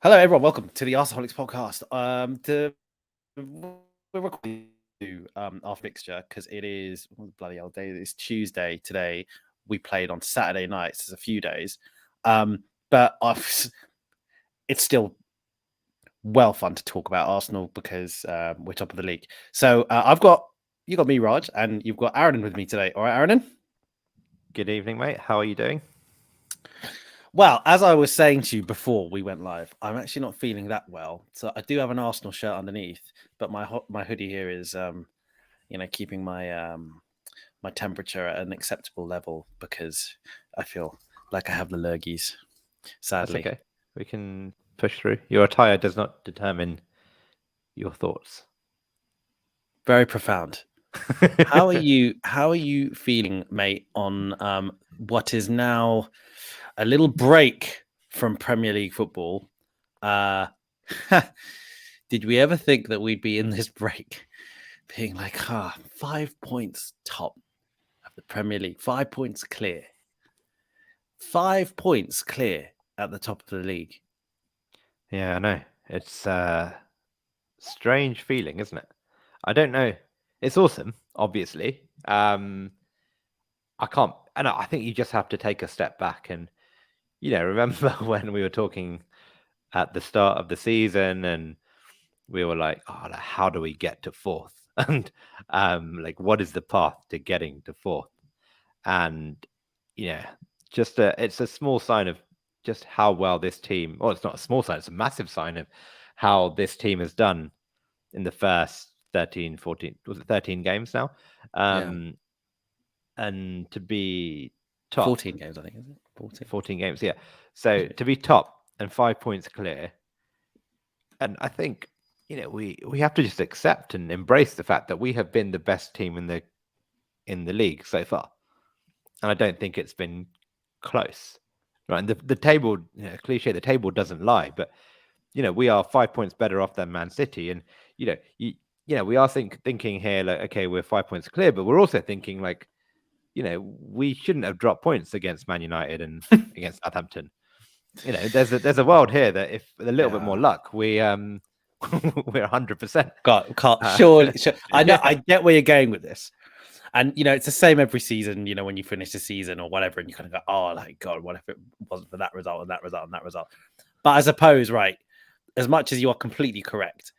Hello, everyone. Welcome to the Arseholics podcast. We're recording our fixture because it is what the bloody hell day. It's Tuesday today. We played on Saturday nights. There's a few days, but it's still well fun to talk about Arsenal because we're top of the league. So you got me, Raj, and you've got Aaron with me today. All right, Aaron. Good evening, mate. How are you doing? Well, as I was saying to you before we went live, I'm actually not feeling that well. So I do have an Arsenal shirt underneath, but my hoodie here is, keeping my my temperature at an acceptable level because I feel like I have the lurgies. Sadly, That's okay. We can push through. Your attire does not determine your thoughts. Very profound. How are you? How are you feeling, mate? On what is now a little break from Premier League football. Did we ever think that we'd be in this break being like, 5 points top of the Premier League, 5 points clear, 5 points clear at the top of the league? Yeah, I know. It's a strange feeling, isn't it? I don't know. It's awesome, obviously. I think you just have to take a step back and, remember when we were talking at the start of the season and we were like, how do we get to fourth? And what is the path to getting to fourth? And it's a small sign of just how well this team, it's not a small sign, it's a massive sign of how this team has done in the first 13, 14, was it 13 games now? And to be top. 14 games, I think, is it? 14 games, yeah. So to be top and 5 points clear, and I think, we have to just accept and embrace the fact that we have been the best team in the league so far. And I don't think it's been close, right? And the table, cliche, the table doesn't lie, but we are 5 points better off than Man City, and we are thinking here like, okay, we're 5 points clear, but we're also thinking like, we shouldn't have dropped points against Man United and against Southampton. There's a world here that if with a little bit more luck, we're 100%. Surely. I know. I get where you're going with this. And, it's the same every season, when you finish the season or whatever, and you kind of go, oh, like, God, what if it wasn't for that result and that result and that result? But I suppose, right, as much as you are completely correct,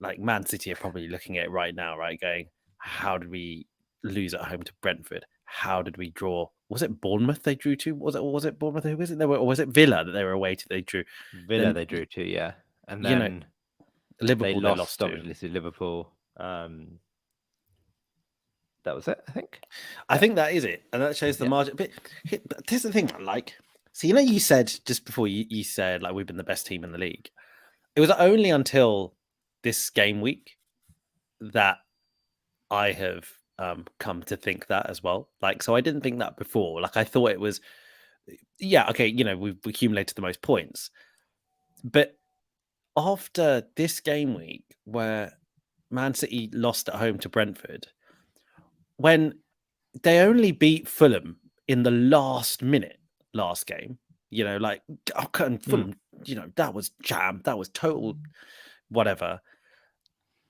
like Man City are probably looking at it right now, right, going, how did we lose at home to Brentford? How did we draw? Was it Bournemouth they drew to? Was it Bournemouth? Who was it? Or was it Villa that they were away to? They drew. Villa they drew to, yeah. And then Liverpool they lost to. Obviously, Liverpool. That was it, I think. I think that is it. And that shows the margin. But here's the thing, like, so, you said just before you said, like, we've been the best team in the league. It was only until this game week that I have come to think that as well. Like, so I didn't think that before. Like, I thought it was, yeah, okay, we've accumulated the most points. But after this game week where Man City lost at home to Brentford, when they only beat Fulham in the last minute last game, Fulham, that was jam, that was total whatever.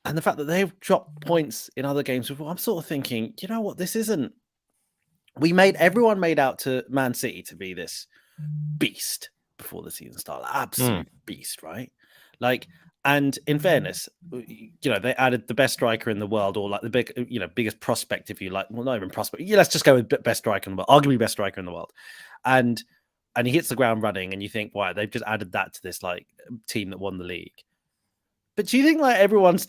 And the fact that they've dropped points in other games before, I'm sort of thinking, you know what, this isn't. Everyone made out to Man City to be this beast before the season started, absolute beast, right? Like, and in fairness, they added the best striker in the world, or like the biggest prospect, if you like. Well, not even prospect. Yeah, let's just go with best striker in the world, arguably best striker in the world, and he hits the ground running, and you think, wow, they've just added that to this like team that won the league. But do you think like everyone's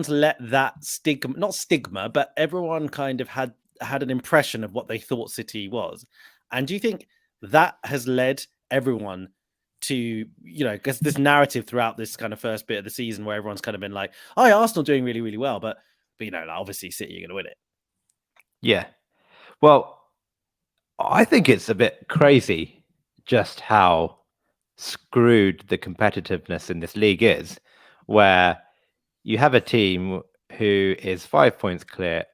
let that stigma, but everyone kind of had an impression of what they thought City was, and do you think that has led everyone to, because this narrative throughout this kind of first bit of the season where everyone's kind of been like, oh, yeah, Arsenal doing really, really well, but like, obviously City are going to win it. Yeah. Well, I think it's a bit crazy just how screwed the competitiveness in this league is, where you have a team who is 5 points clear.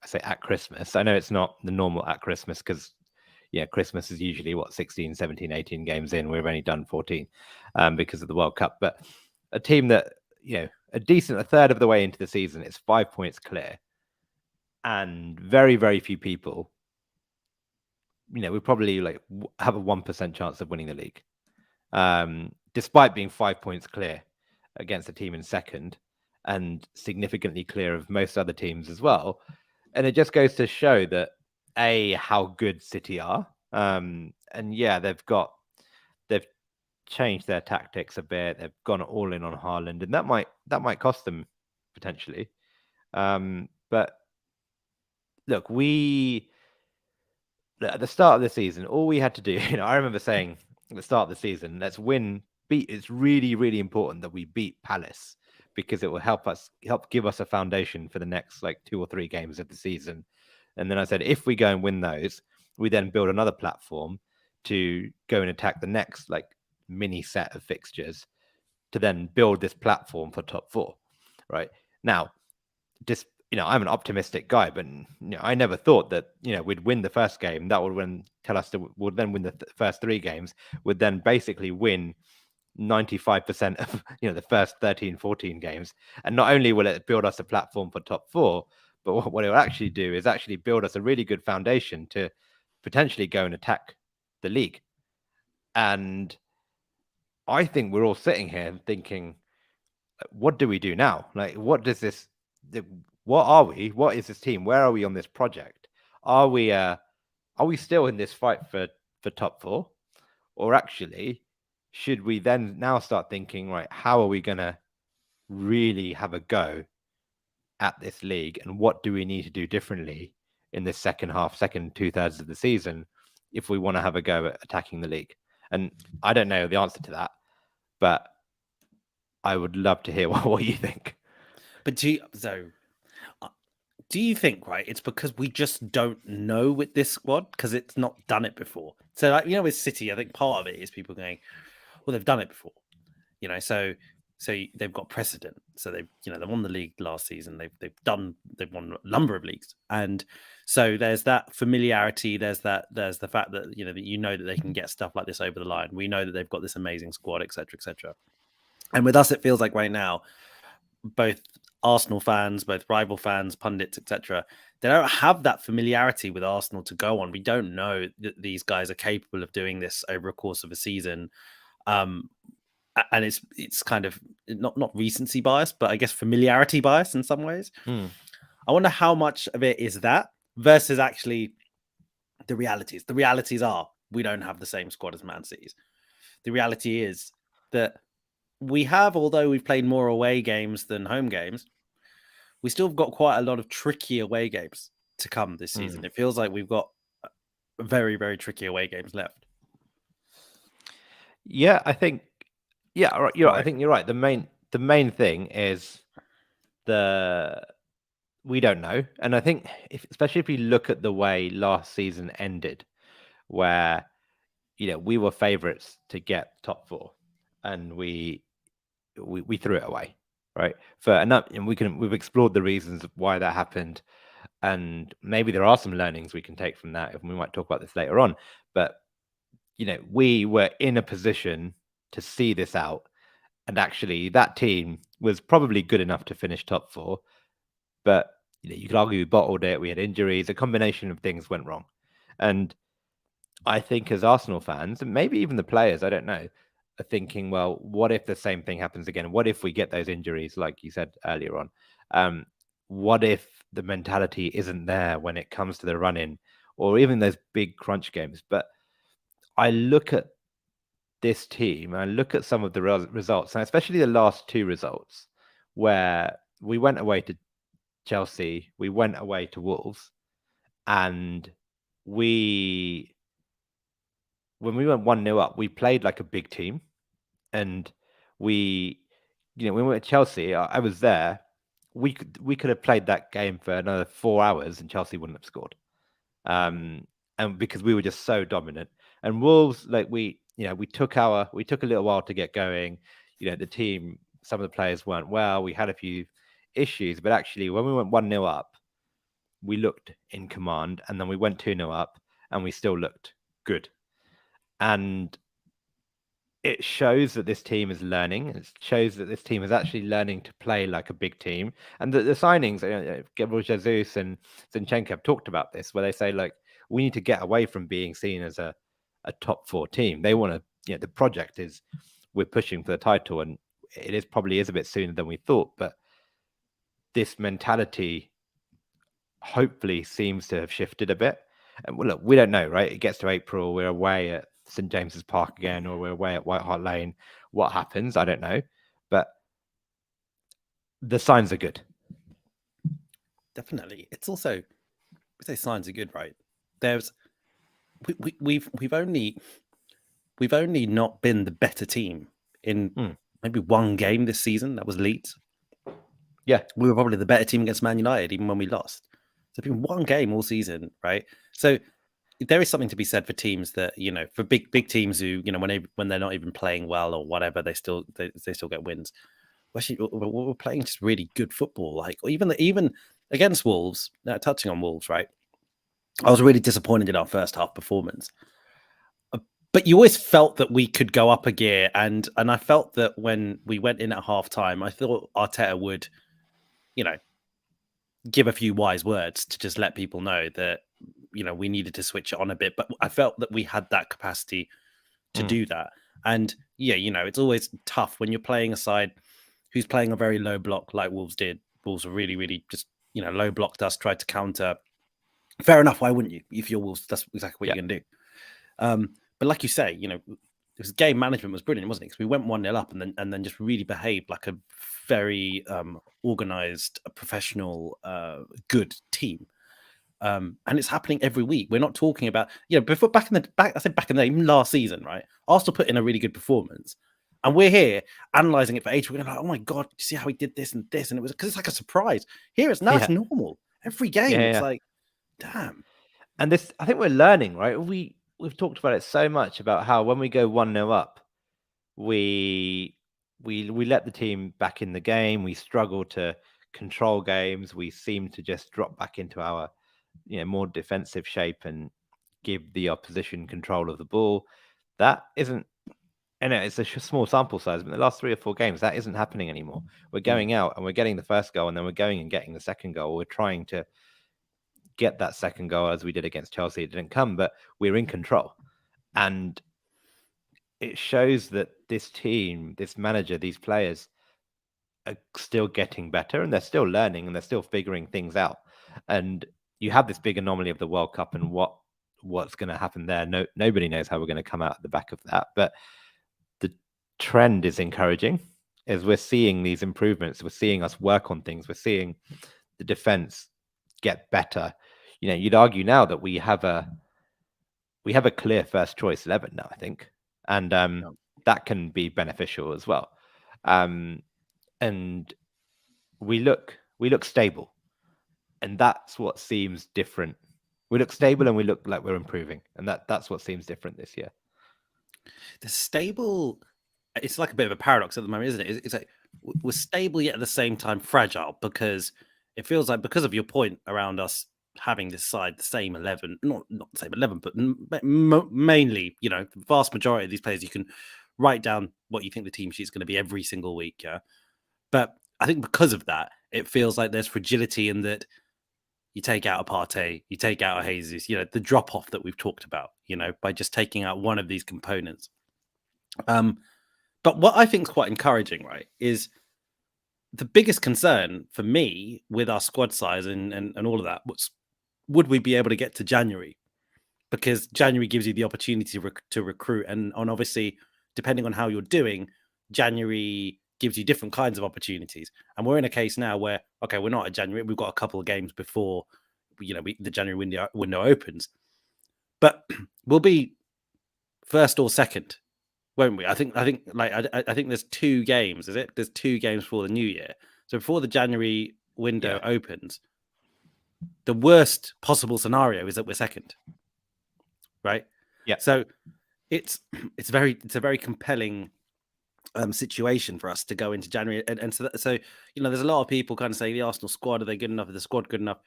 I say at Christmas. I know it's not the normal at Christmas because yeah, Christmas is usually 16, 17, 18 games in. We've only done 14 because of the World Cup. But a team that, a third of the way into the season is 5 points clear. And very, very few people, we probably have a 1% chance of winning the league. Despite being 5 points clear against a team in second and significantly clear of most other teams as well. And it just goes to show that how good City are. And yeah, they've changed their tactics a bit. They've gone all in on Haaland, and that might cost them potentially. But look, at the start of the season, all we had to do, I remember saying at the start of the season, let's beat. It's really, really important that we beat Palace because it will help give us a foundation for the next 2 or 3 games of the season. And then I said, if we go and win those, we then build another platform to go and attack the next mini set of fixtures to then build this platform for top 4. Right now, just I'm an optimistic guy, but I never thought that we'd win the first game. That would tell us that we'll then win the first 3 games. Would then basically win 95% of the first 13, 14 games. And not only will it build us a platform for top 4, but what it will actually do is actually build us a really good foundation to potentially go and attack the league. And I think we're all sitting here thinking, what do we do now? What are we? What is this team? Where are we on this project? Are we still in this fight for top 4? Or actually, should we then now start thinking, right, how are we going to really have a go at this league? And what do we need to do differently in this second 2/3 of the season if we want to have a go at attacking the league? And I don't know the answer to that, but I would love to hear what you think. But do you think, right, it's because we just don't know with this squad because it's not done it before? So, with City, I think part of it is people going, well, they've done it before, so they've got precedent. So they won the league last season. They've won a number of leagues, and so there's that familiarity. There's the fact that that they can get stuff like this over the line. We know that they've got this amazing squad, etc., etc. And with us, it feels like right now, both Arsenal fans, both rival fans, pundits, etc., they don't have that familiarity with Arsenal to go on. We don't know that these guys are capable of doing this over a course of a season. And it's kind of not recency bias, but I guess familiarity bias in some ways. I wonder how much of it is that versus actually the realities. The realities are we don't have the same squad as Man City's. The reality is that we have, although we've played more away games than home games, we still have got quite a lot of tricky away games to come this season. It feels like we've got very, very tricky away games left. Yeah, I think. Yeah, right. I think you're right. The main thing is we don't know, and I think especially if we look at the way last season ended, where we were favourites to get top 4, and we threw it away, right? And we've explored the reasons of why that happened, and maybe there are some learnings we can take from that, and we might talk about this later on. But we were in a position to see this out, and actually that team was probably good enough to finish top 4. But you could argue we bottled it. We had injuries. A combination of things went wrong, and I think as Arsenal fans, and maybe even the players, I don't know, are thinking, well, what if the same thing happens again? What if we get those injuries, like you said earlier on? What if the mentality isn't there when it comes to the run-in, or even those big crunch games? But I look at this team, I look at some of the results, and especially the last 2 results, where we went away to Chelsea, we went away to Wolves, and when we went 1-0 up, we played like a big team. And when we went to Chelsea, I was there. We could have played that game for another 4 hours and Chelsea wouldn't have scored. And because we were just so dominant. And Wolves, we took a little while to get going. The team, some of the players weren't well. We had a few issues, but actually when we went 1-0 up, we looked in command, and then we went 2-0 up and we still looked good. And it shows that this team is learning. It shows that this team is actually learning to play like a big team. And the signings, Gabriel Jesus and Zinchenko have talked about this, where they say, like, we need to get away from being seen as a top 4 team. They want to, the project is we're pushing for the title, and it probably is a bit sooner than we thought. But this mentality hopefully seems to have shifted a bit. And look, we don't know, right? It gets to April, we're away at St James's Park again, or we're away at White Hart Lane. What happens? I don't know. But the signs are good. Definitely. It's also, we say signs are good, right? There's we've only not been the better team in maybe one game this season. That was Leeds. Yeah, we were probably the better team against Man United, even when we lost. So it's been one game all season, right? So there is something to be said for teams that, for big teams who, when they're not even playing well or whatever, they still get wins. We're playing just really good football. Like even against Wolves, touching on Wolves, right? I was really disappointed in our first half performance. But you always felt that we could go up a gear, and I felt that when we went in at half time, I thought Arteta would, give a few wise words to just let people know that, we needed to switch it on a bit. But I felt that we had that capacity to do that. And yeah, it's always tough when you're playing a side who's playing a very low block like Wolves did. Wolves were really, really just, low blocked us, tried to counter. Fair enough. Why wouldn't you? If you're Wolves, that's exactly what you're going to do. But like you say, it was game management was brilliant, wasn't it? Because we went 1-0 up and then just really behaved like a very organized, professional, good team. And it's happening every week. We're not talking about, before back in the even last season, right? Arsenal put in a really good performance, and we're here analyzing it for ages. We're going like, oh my god, see how he did this and this, and it was because it's like a surprise. Here it's it's normal. Every game, it's like, damn. And this, I think we're learning, right? We've talked about it so much about how when we go 1-0 up, we let the team back in the game. We struggle to control games. We seem to just drop back into our more defensive shape and give the opposition control of the ball. That isn't, it's a small sample size, but in the last 3 or 4 games, that isn't happening anymore. We're going out and we're getting the first goal, and then we're going and getting the second goal. We're trying to get that second goal as we did against Chelsea. It didn't come, but we're in control. And it shows that this team, this manager, these players are still getting better, and they're still learning, and they're still figuring things out. And you have this big anomaly of the World Cup and what's going to happen there. Nobody knows how we're going to come out at the back of that. But the trend is encouraging as we're seeing these improvements. We're seeing us work on things. We're seeing the defense get better. You'd argue now that we have a clear first choice 11 now, I think. And that can be beneficial as well. And we look stable. And that's what seems different. We look stable and we look like we're improving. And that's what seems different this year. The stable, it's like a bit of a paradox at the moment, isn't it? It's like we're stable yet at the same time fragile, because it feels like, because of your point around us having this side, the same 11, not the same 11, but mainly, the vast majority of these players, you can write down what you think the team sheet is going to be every single week. Yeah. But I think because of that, it feels like there's fragility in that you take out a Partey, you take out a Jesus, the drop off that we've talked about, by just taking out one of these components. But what I think is quite encouraging, right, is the biggest concern for me with our squad size and all of that was, would we be able to get to January? Because January gives you the opportunity to recruit. And obviously, depending on how you're doing, January gives you different kinds of opportunities. And we're in a case now where, okay, we're not at January. We've got a couple of games before, the January window opens. But we'll be first or second, won't we? I think there's 2 games, is it? There's 2 games before the new year. So before the January window opens, the worst possible scenario is that we're second, right? Yeah. So it's a very compelling situation for us to go into January, and so there's a lot of people kind of saying the Arsenal squad, are they good enough? Is the squad good enough?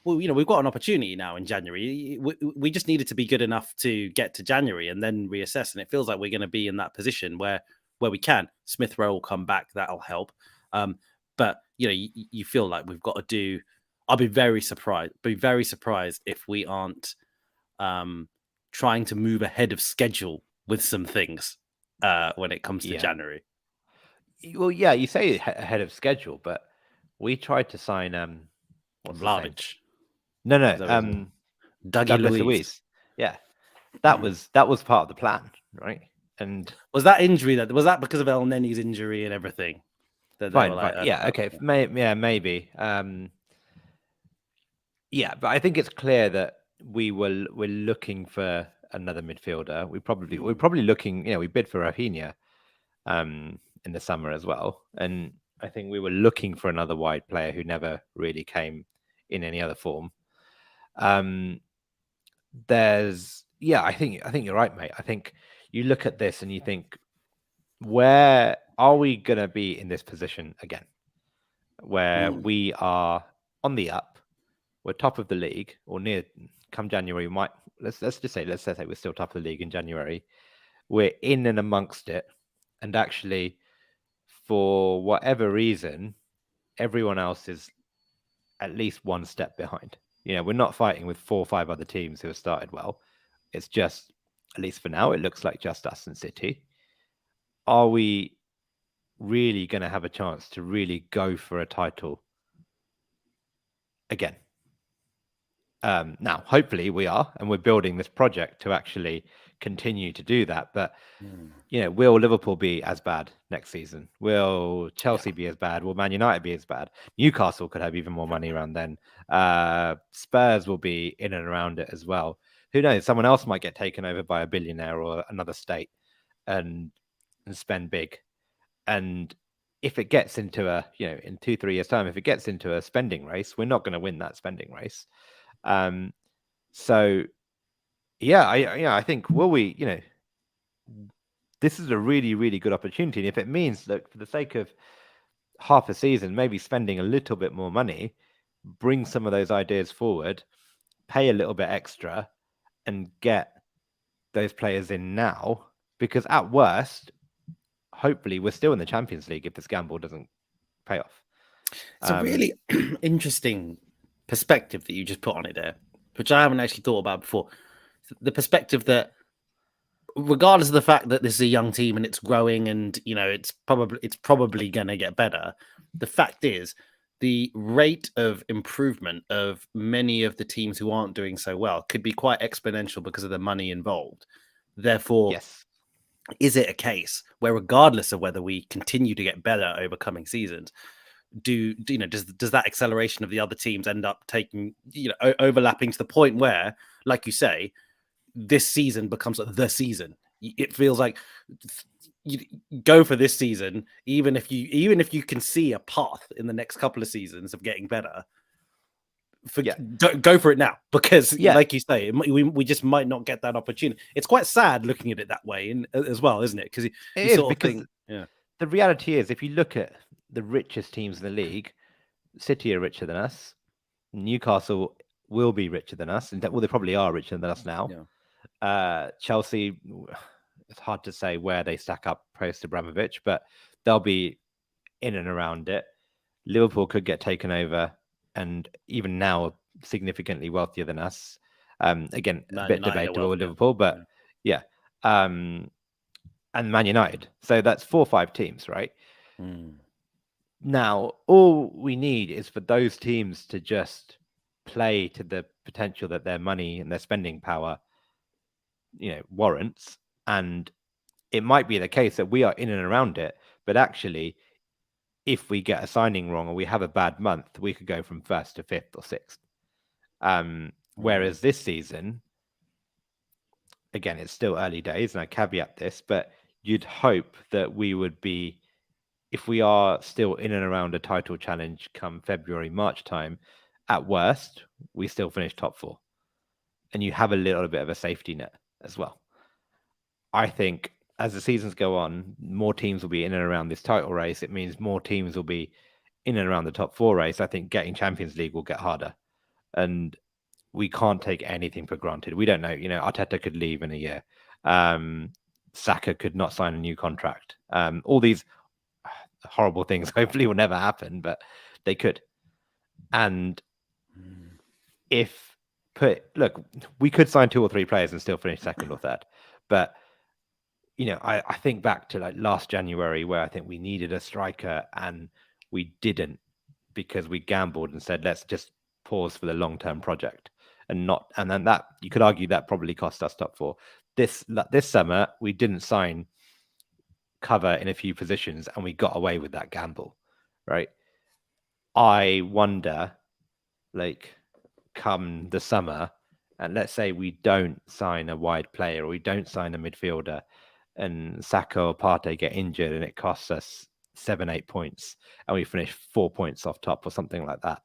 well, we've got an opportunity now in January. We just needed to be good enough to get to January and then reassess. And it feels like we're going to be in that position where we can. Smith Rowe will come back. That'll help. But you feel like we've got to do. I'll be very surprised. If we aren't trying to move ahead of schedule with some things when it comes to January. Well, yeah, you say ahead of schedule, but we tried to sign Vlahovic. No, Douglas Luiz. Yeah, that was part of the plan, right? And was that injury was that because of El Neni's injury and everything? Fine. Yeah, okay, maybe. Yeah, but I think it's clear that we're looking for another midfielder. We're probably looking. We bid for Rafinha in the summer as well, and I think we were looking for another wide player who never really came in any other form. I think you're right, mate. I think you look at this and you think, where are we going to be in this position again, where we are on the up, we're top of the league, or near? Come January, let's say we're still top of the league in January. We're in and amongst it, and actually, for whatever reason, everyone else is at least one step behind. We're not fighting with 4 or 5 other teams who have started well. It's just, at least for now, it looks like just us and City. Are we really going to have a chance to really go for a title again? Now, hopefully we are, and we're building this project to actually continue to do that. But, will Liverpool be as bad next season? Will Chelsea be as bad? Will Man United be as bad? Newcastle could have even more money around then. Spurs will be in and around it as well. Who knows? Someone else might get taken over by a billionaire or another state and spend big. And if it gets into in 2-3 years' time, if it gets into a spending race, we're not going to win that spending race. So, yeah, I think, will we, this is a really, really good opportunity. And if it means that for the sake of half a season, maybe spending a little bit more money, bring some of those ideas forward, pay a little bit extra, and get those players in now, because at worst, hopefully we're still in the Champions League if this gamble doesn't pay off. It's a really interesting perspective that you just put on it there, which I haven't actually thought about before. The perspective that, regardless of the fact that this is a young team and it's growing and it's probably going to get better, the fact is the rate of improvement of many of the teams who aren't doing so well could be quite exponential because of the money involved. Therefore, yes. Is it a case where, regardless of whether we continue to get better over coming seasons, does that acceleration of the other teams end up taking, overlapping to the point where, like you say, this season becomes the season? It feels like you go for this season, even if you can see a path in the next couple of seasons of getting better. Go for it now, because like you say, we just might not get that opportunity. It's quite sad looking at it that way, as well, isn't it? Because the reality is, if you look at the richest teams in the league, City are richer than us. Newcastle will be richer than us, and they probably are richer than us now. Chelsea, it's hard to say where they stack up post Abramovich, but they'll be in and around it. Liverpool could get taken over, and even now significantly wealthier than us. Again, a bit debatable with Liverpool, but and Man United. So that's 4 or 5 teams, right? Now, all we need is for those teams to just play to the potential that their money and their spending power, warrants. And it might be the case that we are in and around it, but actually, if we get a signing wrong or we have a bad month, we could go from 1st to 5th or 6th. Whereas this season, again, it's still early days, and I caveat this, but you'd hope that we would be, if we are still in and around a title challenge come February, March time, at worst, we still finish top 4. And you have a little bit of a safety net as well. I think as the seasons go on, more teams will be in and around this title race. It means more teams will be in and around the top 4 race. I think getting Champions League will get harder. and we can't take anything for granted. We don't know. Arteta could leave in a year. Saka could not sign a new contract. All these horrible things hopefully will never happen, but they could. And look, we could sign 2 or 3 players and still finish second or third. But I think back to like last January where I think we needed a striker and we didn't, because we gambled and said let's just pause for the long-term project and then that you could argue that probably cost us top 4. This summer we didn't sign cover in a few positions and we got away with that gamble, right? I wonder, like, come the summer, and let's say we don't sign a wide player or we don't sign a midfielder, and Saka or Partey get injured and it costs us 7-8 points, and we finish 4 points off top or something like that,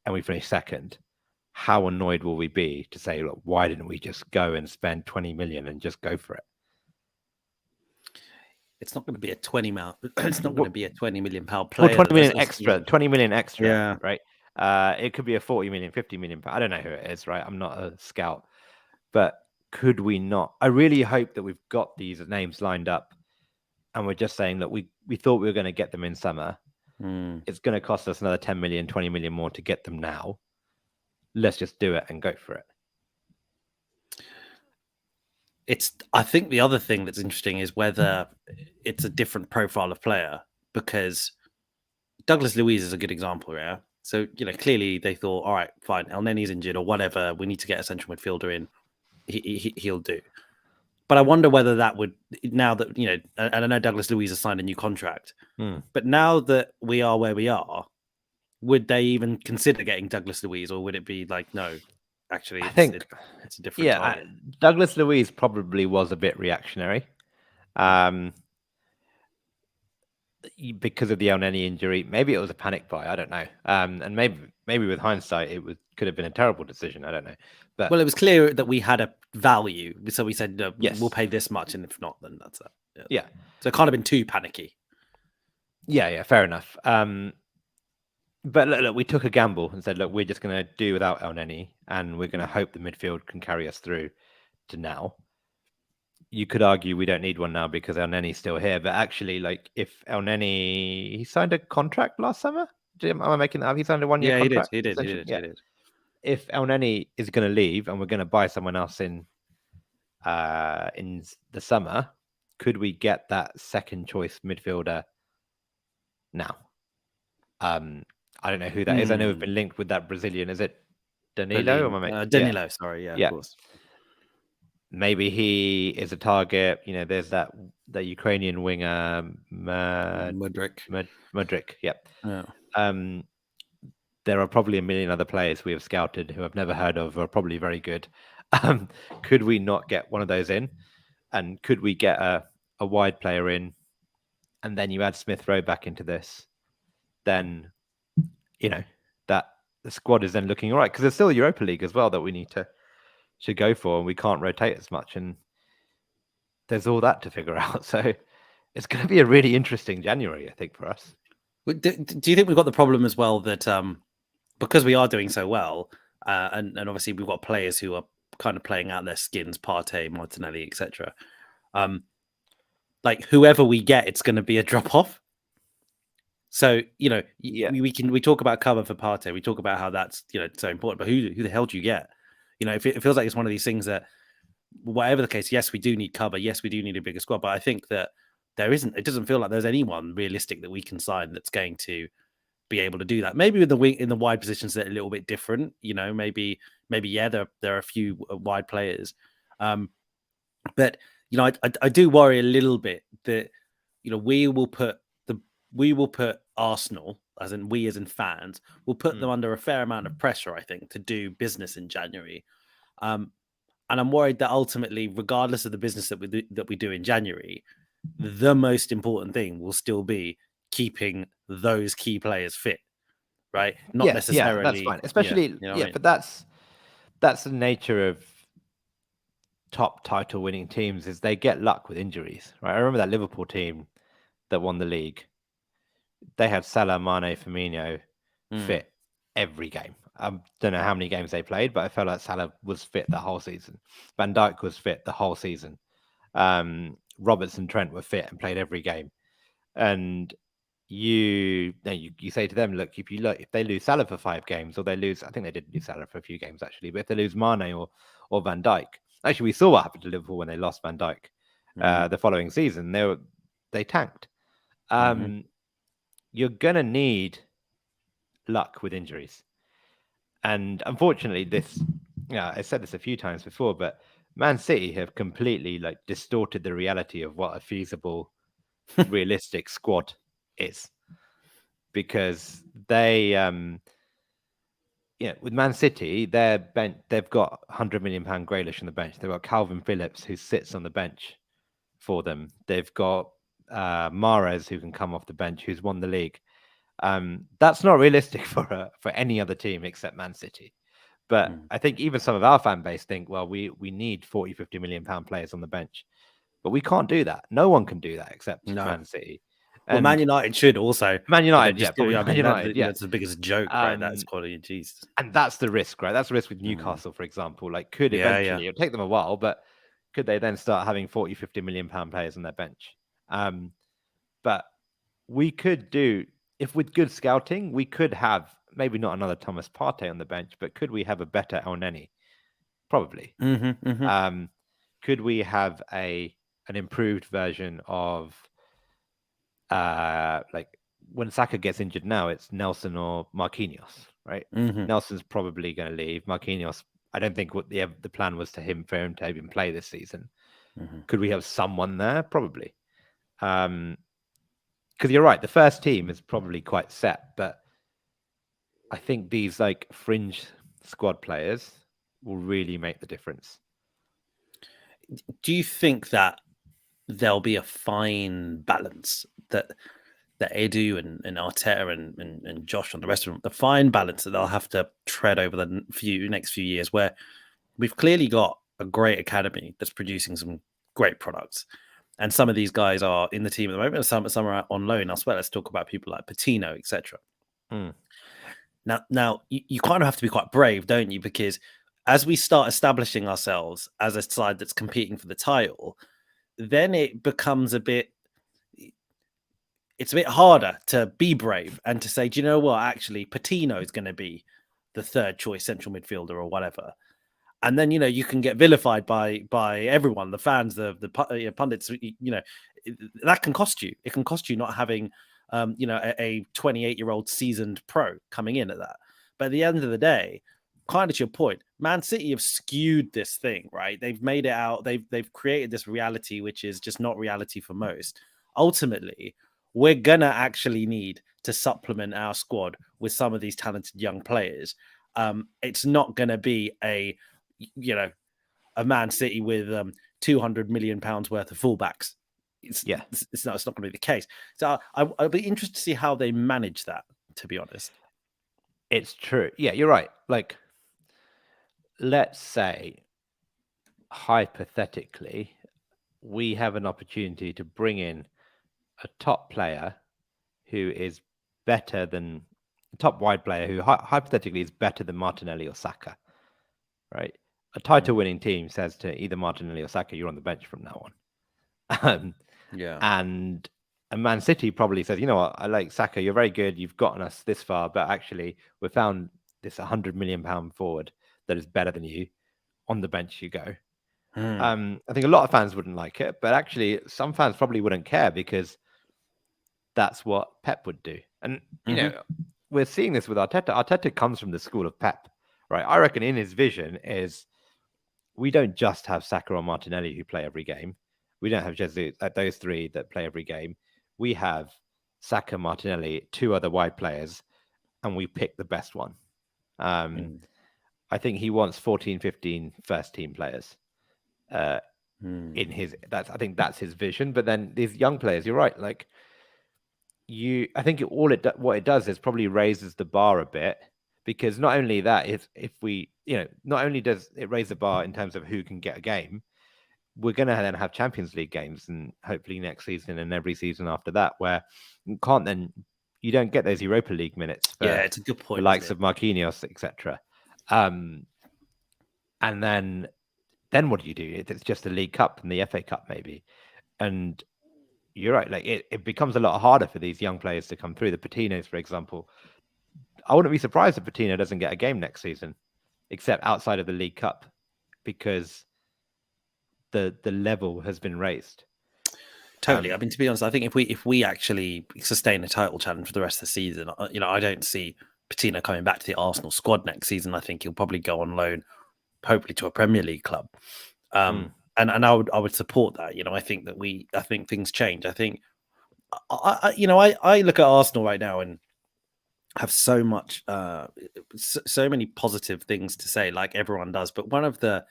and we finish second. How annoyed will we be to say, look, why didn't we just go and spend 20 million and just go for it? It's not going to be a 20 million. It's not going to be a 20 million pound player. Well, 20 million extra. 20 million extra. Yeah. Right. It could be a 40 million, 50 million. I don't know who it is. Right. I'm not a scout, but could we not? I really hope that we've got these names lined up, and we're just saying that we thought we were going to get them in summer. It's going to cost us another 10 million, 20 million more to get them now. Let's just do it and go for it. I think the other thing that's interesting is whether it's a different profile of player, because Douglas Luiz is a good example, yeah. So clearly they thought, all right, fine, El Neni's injured or whatever, we need to get a central midfielder in. He'll do. But I wonder whether that would, now that and I know Douglas Luiz has signed a new contract, but now that we are where we are, would they even consider getting Douglas Luiz, or would it be like, no? Actually, I think it's a different. Yeah, Douglas Luiz probably was a bit reactionary, because of the El Neni injury. Maybe it was a panic buy. I don't know. And maybe with hindsight, could have been a terrible decision. I don't know. But it was clear that we had a value, so we said yes, we'll pay this much, and if not, then that's it. Yeah. So it can't have been too panicky. Yeah, fair enough. But look, we took a gamble and said, look, we're just going to do without El Neni, and we're going to hope the midfield can carry us through to now. You could argue we don't need one now because El Neni's still here. But actually, like, if El Neni, he signed a contract last summer? Am I making that up? He signed a 1-year contract? He did. If El Neni is going to leave and we're going to buy someone else in the summer, could we get that second choice midfielder now? I don't know who that is. I know we've been linked with that Brazilian. Is it Danilo? Danilo, sorry. Yeah, of course. Maybe he is a target. There's that Ukrainian winger, Mudryk. Yep. Yeah. There are probably a million other players we have scouted who I've never heard of, who are probably very good. Could we not get one of those in? And could we get a wide player in, and then you add Smith Rowe back into this? Then that the squad is then looking all right, because there's still Europa League as well that we should go for, and we can't rotate as much, and there's all that to figure out. So it's going to be a really interesting January, I think, for us. Do you think we've got the problem as well that because we are doing so well, and obviously we've got players who are kind of playing out their skins, Partey, Martinelli, etc. Like whoever we get, it's going to be a drop off. So we talk about cover for Partey, we talk about how that's so important, but who the hell do you get? It feels like it's one of these things that, whatever the case, yes, we do need cover, yes, we do need a bigger squad, but I think that it doesn't feel like there's anyone realistic that we can sign that's going to be able to do that. Maybe with the wing in the wide positions that are a little bit different, maybe there are a few wide players, but I do worry a little bit that we will put Arsenal, as in fans, will put them under a fair amount of pressure, I think, to do business in January. And I'm worried that ultimately, regardless of the business that we do in January, the most important thing will still be keeping those key players fit, right? Not necessarily. Yeah, that's fine. Especially, but that's the nature of top title winning teams, is they get luck with injuries, right? I remember that Liverpool team that won the league. They had Salah, Mane, Firmino fit every game. I don't know how many games they played, but I felt like Salah was fit the whole season. Van Dijk was fit the whole season. Roberts and Trent were fit and played every game. And you say to them, look, if they lose Salah for 5 games, or they lose, I think they did lose Salah for a few games actually, but if they lose Mane or Van Dijk, actually we saw what happened to Liverpool when they lost Van Dijk the following season. They tanked. You're gonna need luck with injuries, and unfortunately, I said this a few times before, but Man City have completely distorted the reality of what a feasible, realistic squad is, because they, with Man City, they've got £100 million Grealish on the bench. They've got Calvin Phillips who sits on the bench for them. They've got Mahrez who can come off the bench, who's won the league. That's not realistic for any other team except Man City. But I think even some of our fan base think, well, we need 40, 50 million pound players on the bench. But we can't do that. No one can do that except Man City. And well, Man United should also. Man United, Man United, that's the biggest joke, right? That's quality. Jeez. And that's the risk, right? That's the risk with Newcastle, for example. Could eventually, it'll take them a while, but could they then start having 40, 50 million pound players on their bench? But we could do, if with good scouting, we could have maybe not another Thomas Partey on the bench, but could we have a better El Neni? Probably. Could we have an improved version of when Saka gets injured now, it's Nelson or Marquinhos, right? Nelson's probably going to leave. Marquinhos, I don't think what the plan was for him to even play this season. Could we have someone there? Probably. Because you're right, the first team is probably quite set, but I think these fringe squad players will really make the difference. Do you think that there'll be a fine balance that Edu and Arteta and Josh and the rest of them, the fine balance that they'll have to tread over the next few years, where we've clearly got a great academy that's producing some great products, and some of these guys are in the team at the moment, and some are on loan elsewhere. Let's talk about people like Patino, etc. Now you kind of have to be quite brave, don't you? Because as we start establishing ourselves as a side that's competing for the title, then it becomes it's a bit harder to be brave and to say, do you know what? Actually, Patino is going to be the third choice central midfielder or whatever. And then, you can get vilified by everyone, the fans, the pundits, that can cost you. It can cost you not having, a 28-year-old seasoned pro coming in at that. But at the end of the day, kind of to your point, Man City have skewed this thing, right? They've made it out. They've created this reality, which is just not reality for most. Ultimately, we're going to actually need to supplement our squad with some of these talented young players. It's not going to be a Man City with 200 million pounds worth of fullbacks. It's not going to be the case. So I'll be interested to see how they manage that, to be honest. It's true. Yeah, you're right. Let's say, hypothetically, we have an opportunity to bring in a top player who is better than a top wide player who hypothetically is better than Martinelli or Saka, right? A title-winning team says to either Martinelli or Saka, you're on the bench from now on. And Man City probably says, you know what, I like Saka, you're very good, you've gotten us this far, but actually we've found this 100 million pound forward that is better than you. On the bench you go. I think a lot of fans wouldn't like it, but actually some fans probably wouldn't care because that's what Pep would do. And, we're seeing this with Arteta. Arteta comes from the school of Pep, right? I reckon in his vision is we don't just have Saka or Martinelli who play every game. We don't have Jesus, those three that play every game. We have Saka, Martinelli, 2 other wide players, and we pick the best one. I think he wants 14, 15 first team players in his. I think that's his vision. But then these young players, you're right. I think what it does is probably raises the bar a bit, because not only that, if we, not only does it raise the bar in terms of who can get a game, we're going to then have Champions League games, and hopefully next season and every season after that, where you can't then you don't get those Europa League minutes for Yeah, it's a good the point. likes of Marquinhos, etc. And then what do you do? It's just the League Cup and the FA Cup maybe. And you're right, like it becomes a lot harder for these young players to come through. The Patinos, for example, I wouldn't be surprised if Patino doesn't get a game next season, except outside of the League Cup, because the level has been raised. Totally. I mean, to be honest, I think if we actually sustain a title challenge for the rest of the season, I don't see Patino coming back to the Arsenal squad next season. I think he'll probably go on loan, hopefully to a Premier League club. And I would support that. I think things change. I think I look at Arsenal right now and have so much, so many positive things to say, like everyone does. But one of the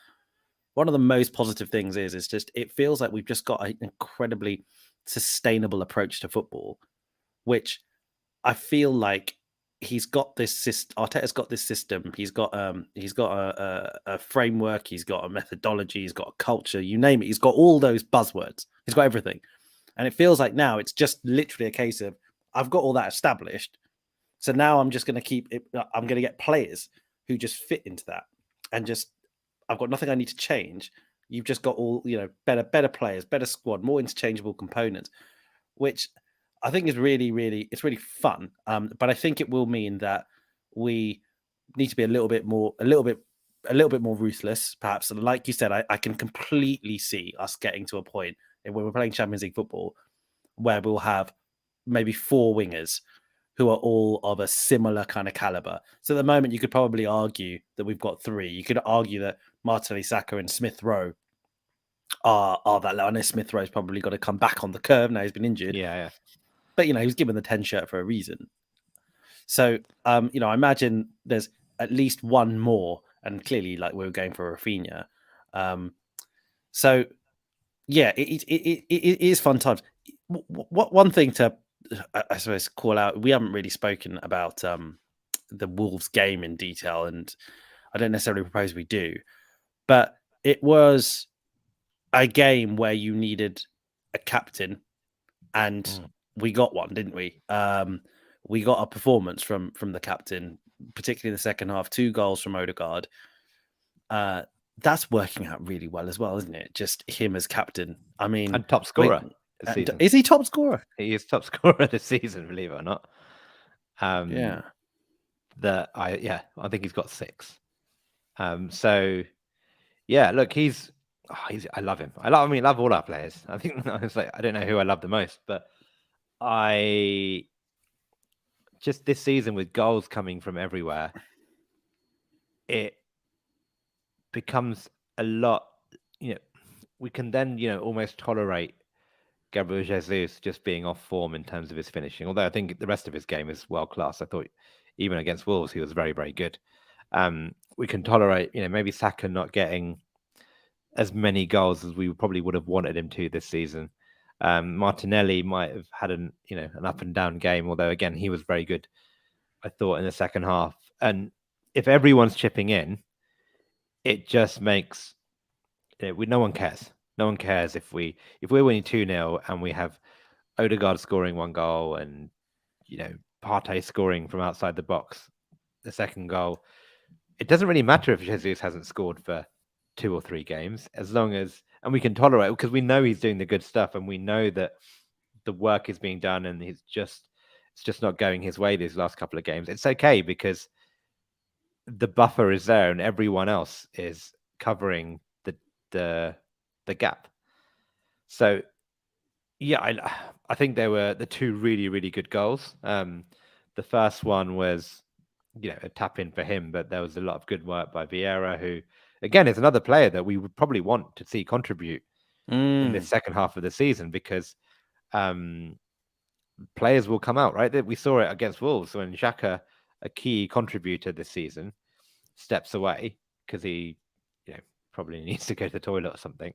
most positive things is just it feels like we've just got an incredibly sustainable approach to football, which I feel like he's got this system. Arteta's got this system. He's got a framework. He's got a methodology. He's got a culture. You name it. He's got all those buzzwords. He's got everything, and it feels like now it's just literally a case of I've got all that established. So now I'm just going to keep it. I'm going to get players who just fit into that, and just I've got nothing I need to change. You've just got all better players, better squad, more interchangeable components, which I think is really, really, it's really fun. But I think it will mean that we need to be a little bit more ruthless, perhaps. And like you said, I can completely see us getting to a point when we're playing Champions League football where we'll have maybe 4 wingers who are all of a similar kind of caliber. So at the moment, you could probably argue that we've got 3. You could argue that Martinelli, Saka, and Smith Rowe are that level. I know Smith Rowe's probably got to come back on the curve now. He's been injured. Yeah. But he was given the 10 shirt for a reason. So I imagine there's at least one more, and clearly, like we were going for Rafinha. So yeah, it is fun times. What one thing to I suppose call out? We haven't really spoken about the Wolves game in detail, and I don't necessarily propose we do, but it was a game where you needed a captain, and we got one, didn't we? We got a performance from the captain, particularly in the second half. 2 goals from Odegaard. That's working out really well as well, isn't it? Just him as captain. I mean, and top scorer. Is he top scorer? He is top scorer this season, believe it or not. Yeah. I think he's got 6. So yeah, look, I love him. I love all our players. I think I don't know who I love the most, but I just this season with goals coming from everywhere, it becomes a lot. We can then almost tolerate Gabriel Jesus just being off form in terms of his finishing. Although I think the rest of his game is world class. I thought even against Wolves he was very, very good. We can tolerate maybe Saka not getting as many goals as we probably would have wanted him to this season. Martinelli might have had an up and down game, although again he was very good, I thought, in the second half. And if everyone's chipping in, it just makes no one cares. No one cares if we're winning 2-0 and we have Odegaard scoring 1 goal and Partey scoring from outside the box the second goal. It doesn't really matter if Jesus hasn't scored for 2 or 3 games, as long as, and we can tolerate it because we know he's doing the good stuff and we know that the work is being done and it's just not going his way these last couple of games. It's okay because the buffer is there and everyone else is covering the gap. So yeah, I think they were the 2 really, really good goals. The first one was a tap in for him, but there was a lot of good work by Vieira, who again is another player that we would probably want to see contribute in the second half of the season, because players will come out, right? We saw it against Wolves when Xhaka, a key contributor this season, steps away because he probably needs to go to the toilet or something.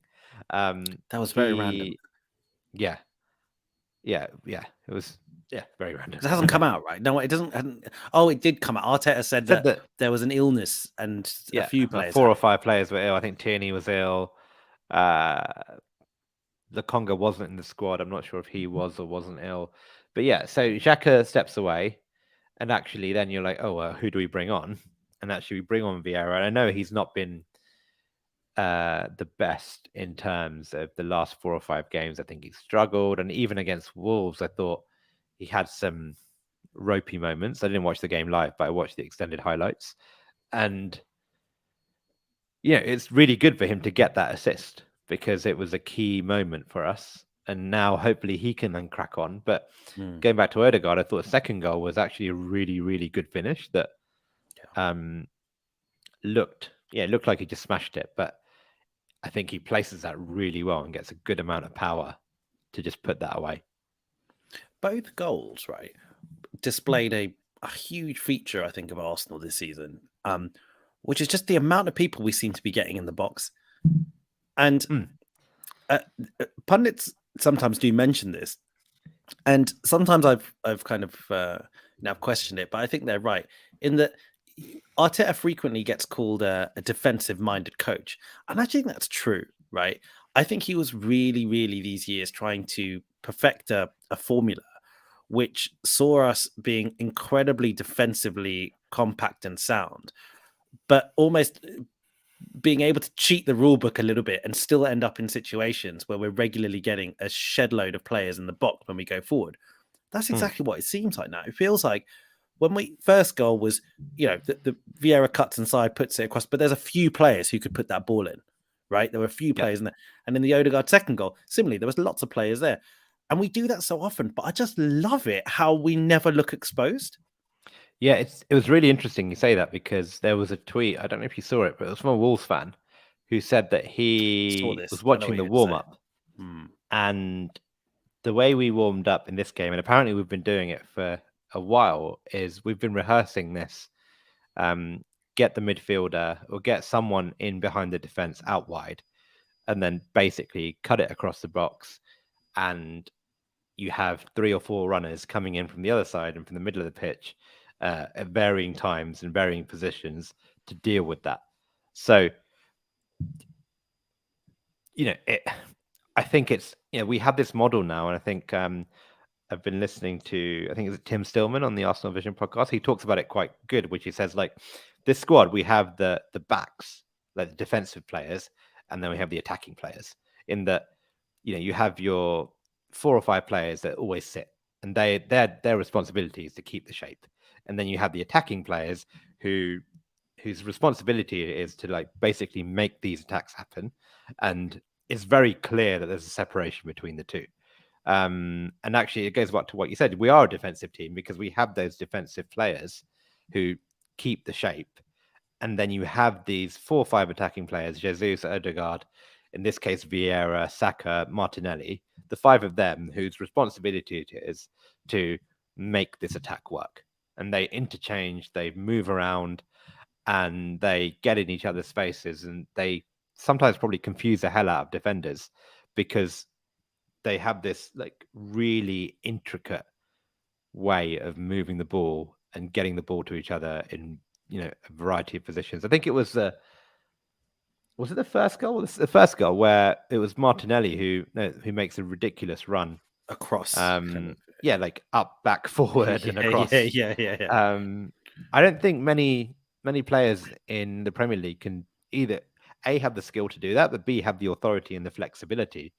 That was very random. Yeah. It was very random. It hasn't come out, right? No, it doesn't. Oh, it did come out. Arteta said that there was an illness and a few players. 4 or 5 players were ill. I think Tierney was ill. The Lokonga wasn't in the squad. I'm not sure if he was or wasn't ill. But yeah, so Xhaka steps away. And actually, then you're like, oh, who do we bring on? And actually, we bring on Vieira. And I know he's not been the best in terms of the last 4 or 5 games. I think he struggled. And even against Wolves, I thought he had some ropey moments. I didn't watch the game live, but I watched the extended highlights. And, it's really good for him to get that assist because it was a key moment for us. And now hopefully he can then crack on. But going back to Odegaard, I thought the second goal was actually a really, really good finish that looked like he just smashed it. But I think he places that really well and gets a good amount of power to just put that away. Both goals, right, displayed a huge feature, I think, of Arsenal this season, which is just the amount of people we seem to be getting in the box. And pundits sometimes do mention this, and sometimes I've kind of now questioned it, but I think they're right in that Arteta frequently gets called a defensive-minded coach, and I think that's true, right? I think he was really, really these years trying to perfect a formula which saw us being incredibly defensively compact and sound, but almost being able to cheat the rule book a little bit and still end up in situations where we're regularly getting a shed load of players in the box when we go forward. That's exactly what it seems like now. It feels like when we first goal was, the Vieira cuts inside, puts it across, but there's a few players who could put that ball in, right? There were a few players in there. And in the Odegaard second goal, similarly, there was lots of players there. And we do that so often, but I just love it how we never look exposed. Yeah, it was really interesting you say that because there was a tweet, I don't know if you saw it, but it was from a Wolves fan who said that he was watching the warm-up and the way we warmed up in this game, and apparently we've been doing it for a while, is we've been rehearsing this. Get the midfielder or get someone in behind the defense out wide and then basically cut it across the box, and you have 3 or 4 runners coming in from the other side and from the middle of the pitch at varying times and varying positions to deal with that. So, I think it's, we have this model now, and I think I've been listening to, I think it's Tim Stillman on the Arsenal Vision podcast. He talks about it quite good, which he says, like, this squad, we have the backs, like the defensive players, and then we have the attacking players. In that, you have your 4 or 5 players that always sit, and their responsibility is to keep the shape. And then you have the attacking players whose responsibility is to, like, basically make these attacks happen. And it's very clear that there's a separation between the two. And actually, it goes back to what you said. We are a defensive team because we have those defensive players who keep the shape. And then you have these 4 or 5 attacking players, Jesus, Odegaard, in this case, Vieira, Saka, Martinelli, the 5 of them whose responsibility it is to make this attack work. And they interchange, they move around, and they get in each other's faces, and they sometimes probably confuse the hell out of defenders because they have this, like, really intricate way of moving the ball and getting the ball to each other in, a variety of positions. I think it was was it the first goal? The first goal where it was Martinelli who makes a ridiculous run across. Like up, back, forward, and across. Yeah. I don't think many players in the Premier League can either A, have the skill to do that, but B, have the authority and the flexibility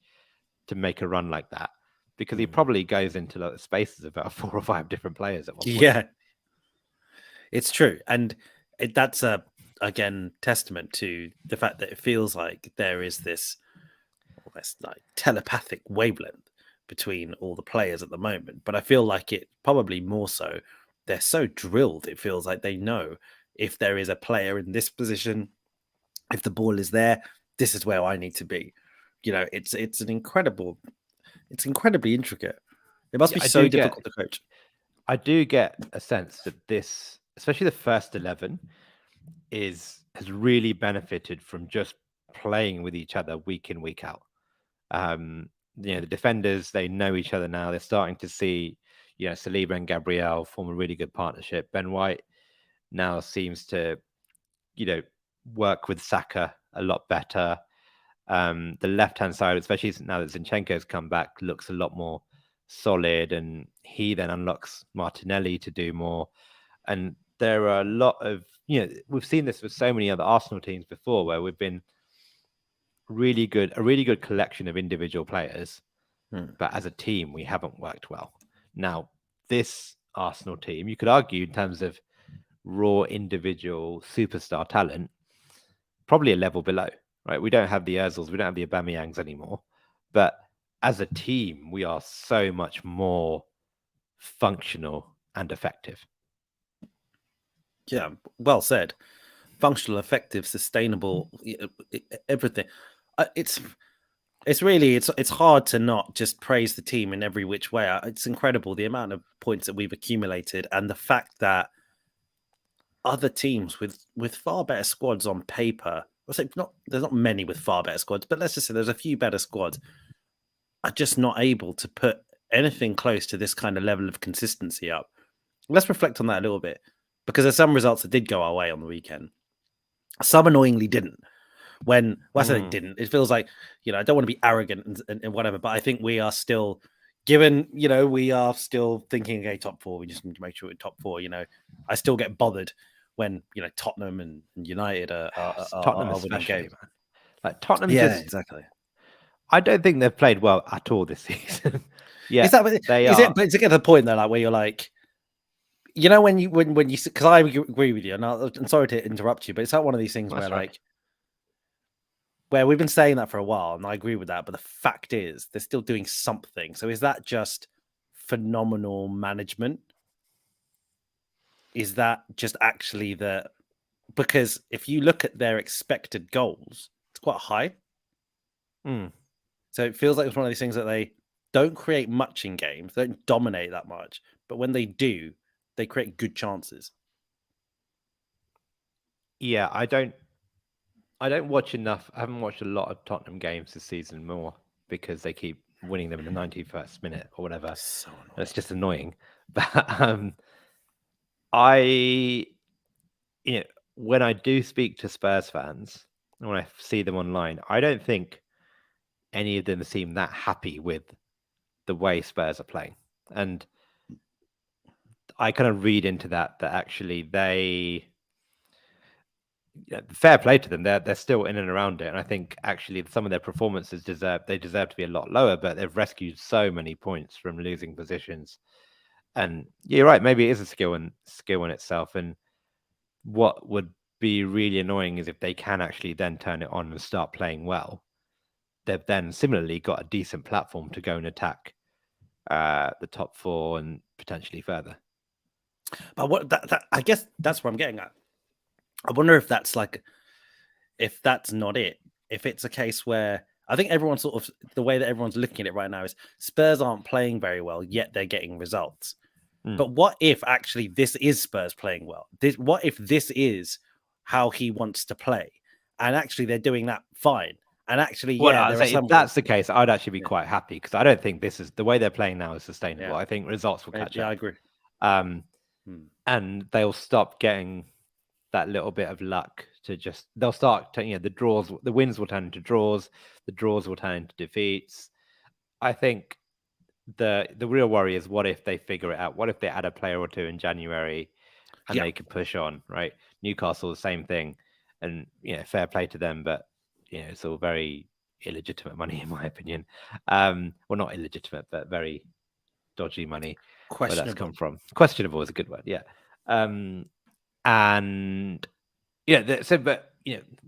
to make a run like that, because he probably goes into the spaces of about 4 or 5 different players at one point. Yeah, it's true. And that's again, testament to the fact that it feels like there is this almost like telepathic wavelength between all the players at the moment. But I feel like it probably more so, they're so drilled. It feels like they know if there is a player in this position, if the ball is there, this is where I need to be. It's incredibly intricate. It must be so difficult to coach. I do get a sense that this, especially the first 11, has really benefited from just playing with each other week in, week out. The defenders, they know each other now. They're starting to see, Saliba and Gabriel form a really good partnership. Ben White now seems to, work with Saka a lot better. The left-hand side, especially now that Zinchenko's come back, looks a lot more solid, and he then unlocks Martinelli to do more. And there are a lot of, we've seen this with so many other Arsenal teams before, where we've been a really good collection of individual players, but as a team, we haven't worked well. Now, this Arsenal team, you could argue in terms of raw individual superstar talent, probably a level below, right? We don't have the Özils, we don't have the Aubameyangs anymore, but as a team, we are so much more functional and effective. Yeah, well said. Functional, effective, sustainable, everything. It's hard to not just praise the team in every which way. It's incredible the amount of points that we've accumulated, and the fact that other teams with far better squads on paper, there's not many with far better squads, but let's just say there's a few better squads, are just not able to put anything close to this kind of level of consistency up. Let's reflect on that a little bit, because there's some results that did go our way on the weekend. Some annoyingly didn't. I said it didn't. It feels like, I don't want to be arrogant and whatever, but I think we are still, given, we are still thinking, okay, top four, we just need to make sure we're top four. I still get bothered when, Tottenham and United are winning games. Man. Like Tottenham, exactly. I don't think they've played well at all this season. But it's to get to the point though, like where you're like, when you because I agree with you, and I'm sorry to interrupt you, but it's like one of these things where like, where we've been saying that for a while, and I agree with that, but the fact is they're still doing something. So is that just phenomenal management? Is that just actually because if you look at their expected goals, it's quite high. So it feels like it's one of these things that they don't create much in games, they don't dominate that much, but when they do, they create good chances. Yeah, I don't watch enough. I haven't watched a lot of Tottenham games this season more because they keep winning them in the 91st minute or whatever. So annoying. And it's just annoying. But when I do speak to Spurs fans, when I see them online, I don't think any of them seem that happy with the way Spurs are playing. And I kind of read into that actually fair play to them. They're still in and around it. And I think actually some of their performances deserve to be a lot lower, but they've rescued so many points from losing positions. And you're right, maybe it is a skill in itself. And what would be really annoying is if they can actually then turn it on and start playing well. They've then similarly got a decent platform to go and attack the top four and potentially further. But I guess that's what I'm getting at. I wonder if that's not it. If it's a case where I think everyone's sort of, the way that everyone's looking at it right now is Spurs aren't playing very well, yet they're getting results. But what if actually this is Spurs playing well? What if this is how he wants to play? And actually they're doing that fine. And actually, if that's the case, I'd actually be quite happy because I don't think this is the way they're playing now is sustainable. I think results will catch up. I agree. And they'll stop getting that little bit of luck to they'll start the wins will turn into draws, the draws will turn into defeats. I think the real worry is what if they figure it out? What if they add a player or two in January and they can push on, right? Newcastle, the same thing. And fair play to them, but it's all very illegitimate money in my opinion. Well, not illegitimate, but very dodgy money. Where that's come from. Questionable is a good word, yeah. But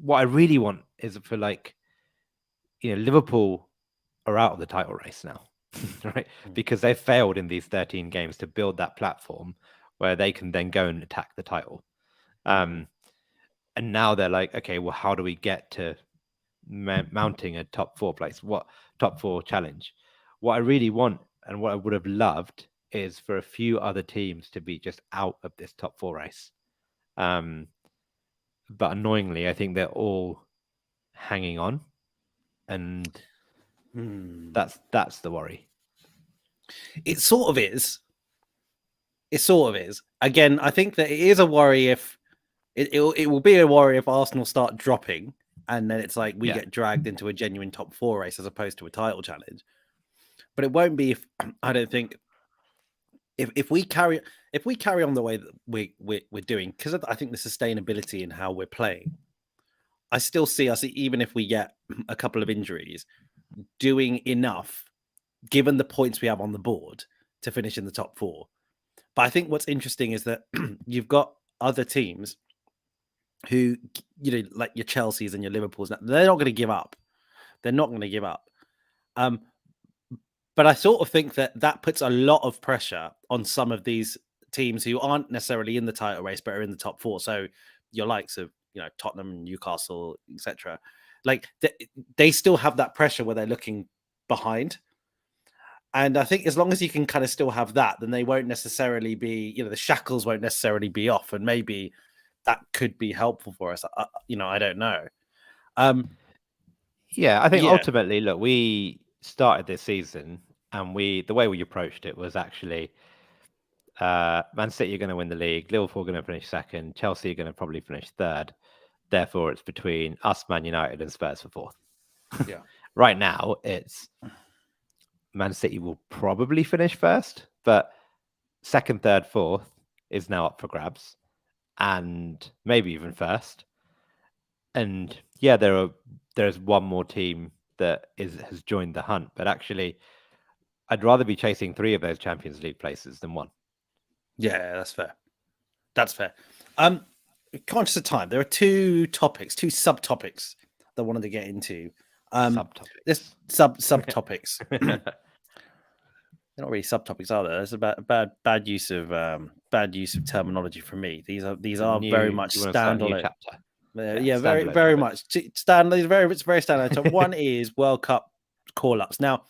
what I really want is for Liverpool are out of the title race now, right? Because they've failed in these 13 games to build that platform where they can then go and attack the title. And now they're like, okay, well, how do we get to mounting a top four place? What top four challenge? What I really want and what I would have loved is for a few other teams to be just out of this top four race. But annoyingly, I think they're all hanging on, and that's the worry. It sort of is. Again, I think that it is a worry if it will be a worry if Arsenal start dropping and then it's like we get dragged into a genuine top 4 race as opposed to a title challenge. But it won't be if I don't think if we carry on the way that we're doing, because I think the sustainability in how we're playing, I still see us, even if we get a couple of injuries, doing enough given the points we have on the board to finish in the top 4. But I think what's interesting is that you've got other teams who, like your Chelseas and your Liverpools, they're not going to give up. They're not going to give up. But I sort of think that puts a lot of pressure on some of these teams who aren't necessarily in the title race, but are in the top 4. So your likes of, Tottenham, Newcastle, etc. Like they still have that pressure where they're looking behind. And I think as long as you can kind of still have that, then they won't necessarily be, the shackles won't necessarily be off. And maybe that could be helpful for us. I don't know. I think ultimately, look, we started this season and the way we approached it was actually Man City are going to win the league, Liverpool are going to finish second, Chelsea are going to probably finish third. Therefore, it's between us, Man United, and Spurs for fourth. Yeah. Right now, it's Man City will probably finish first, but second, third, fourth is now up for grabs, and maybe even first. And there's one more team that has joined the hunt, but actually, I'd rather be chasing 3 of those Champions League places than 1. Yeah, that's fair. That's fair. Conscious of time, there are 2 subtopics that I wanted to get into. Subtopics. This subtopics. They're not really subtopics, are there? There's a bad use of terminology from me. These are very much standalone. Chapter. Very much standalone. It's very standalone. So one is World Cup call-ups. Now,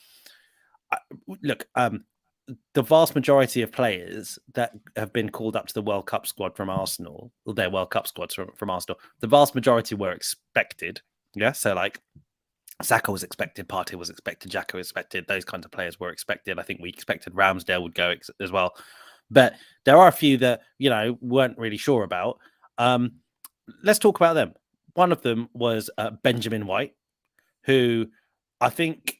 look, the vast majority of players that have been called up to the World Cup squad from Arsenal, or their World Cup squads from Arsenal, the vast majority were expected. Yeah, so like Saka was expected, Partey was expected, Xhaka was expected. Those kinds of players were expected. I think we expected Ramsdale would go as well. But there are a few that, weren't really sure about. Let's talk about them. One of them was Benjamin White, who I think,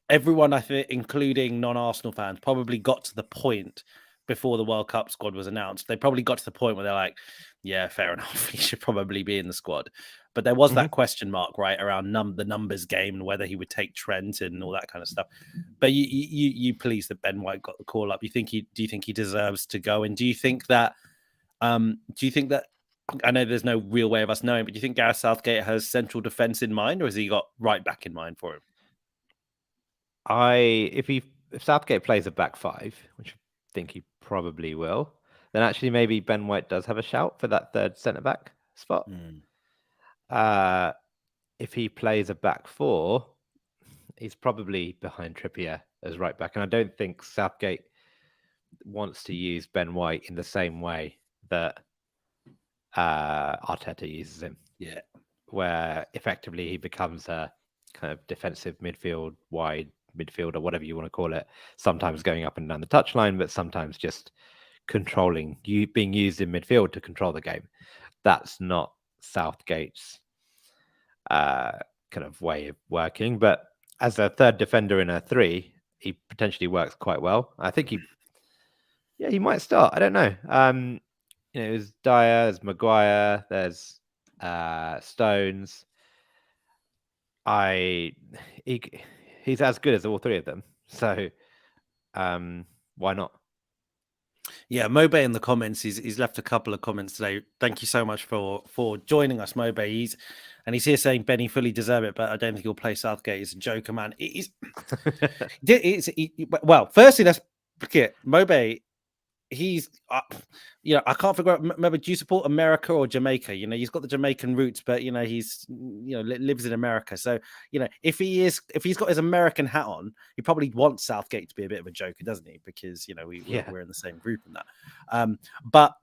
everyone, I think, including non-Arsenal fans, probably got to the point before the World Cup squad was announced. They probably got to the point where they're like, yeah, fair enough, he should probably be in the squad. But there was that question mark, right, around the numbers game and whether he would take Trent and all that kind of stuff. But you pleased that Ben White got the call up. Do you think he deserves to go? And do you think that I know there's no real way of us knowing, but do you think Gareth Southgate has central defence in mind, or has he got right back in mind for him? If Southgate plays a back 5, which I think he probably will, then actually maybe Ben White does have a shout for that third centre back spot. If he plays a back 4, he's probably behind Trippier as right back, and I don't think Southgate wants to use Ben White in the same way that Arteta uses him. Yeah, where effectively he becomes a kind of defensive wide midfield, or whatever you want to call it, sometimes going up and down the touchline, but sometimes just controlling, being used in midfield to control the game. That's not Southgate's kind of way of working. But as a third defender in a 3, he potentially works quite well. I think he might start. I don't know. There's Dyer, there's Maguire, there's Stones. He's as good as all 3 of them. So why not? Yeah, Mobe in the comments, he's left a couple of comments today. Thank you so much for joining us, Mobe. He's here saying Benny fully deserve it, but I don't think he'll play Southgate. He's a joker, man. Well, firstly, let's look at Mobe. He's, I can't figure out. Remember, do you support America or Jamaica? He's got the Jamaican roots, but he's, lives in America. So, if he's got his American hat on, he probably wants Southgate to be a bit of a joker, doesn't he? Because we're in the same group in that. But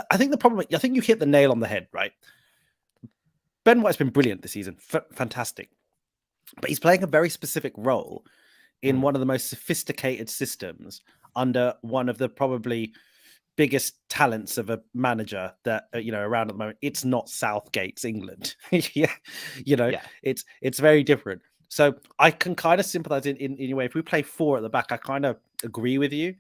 I think the problem, I think you hit the nail on the head, right? Ben White's been brilliant this season, fantastic, but he's playing a very specific role in one of the most sophisticated systems under one of the probably biggest talents of a manager that around at the moment. It's not Southgate's England. Yeah, it's very different. So I can kind of sympathize in your way. If we play 4 at the back, I kind of agree with you.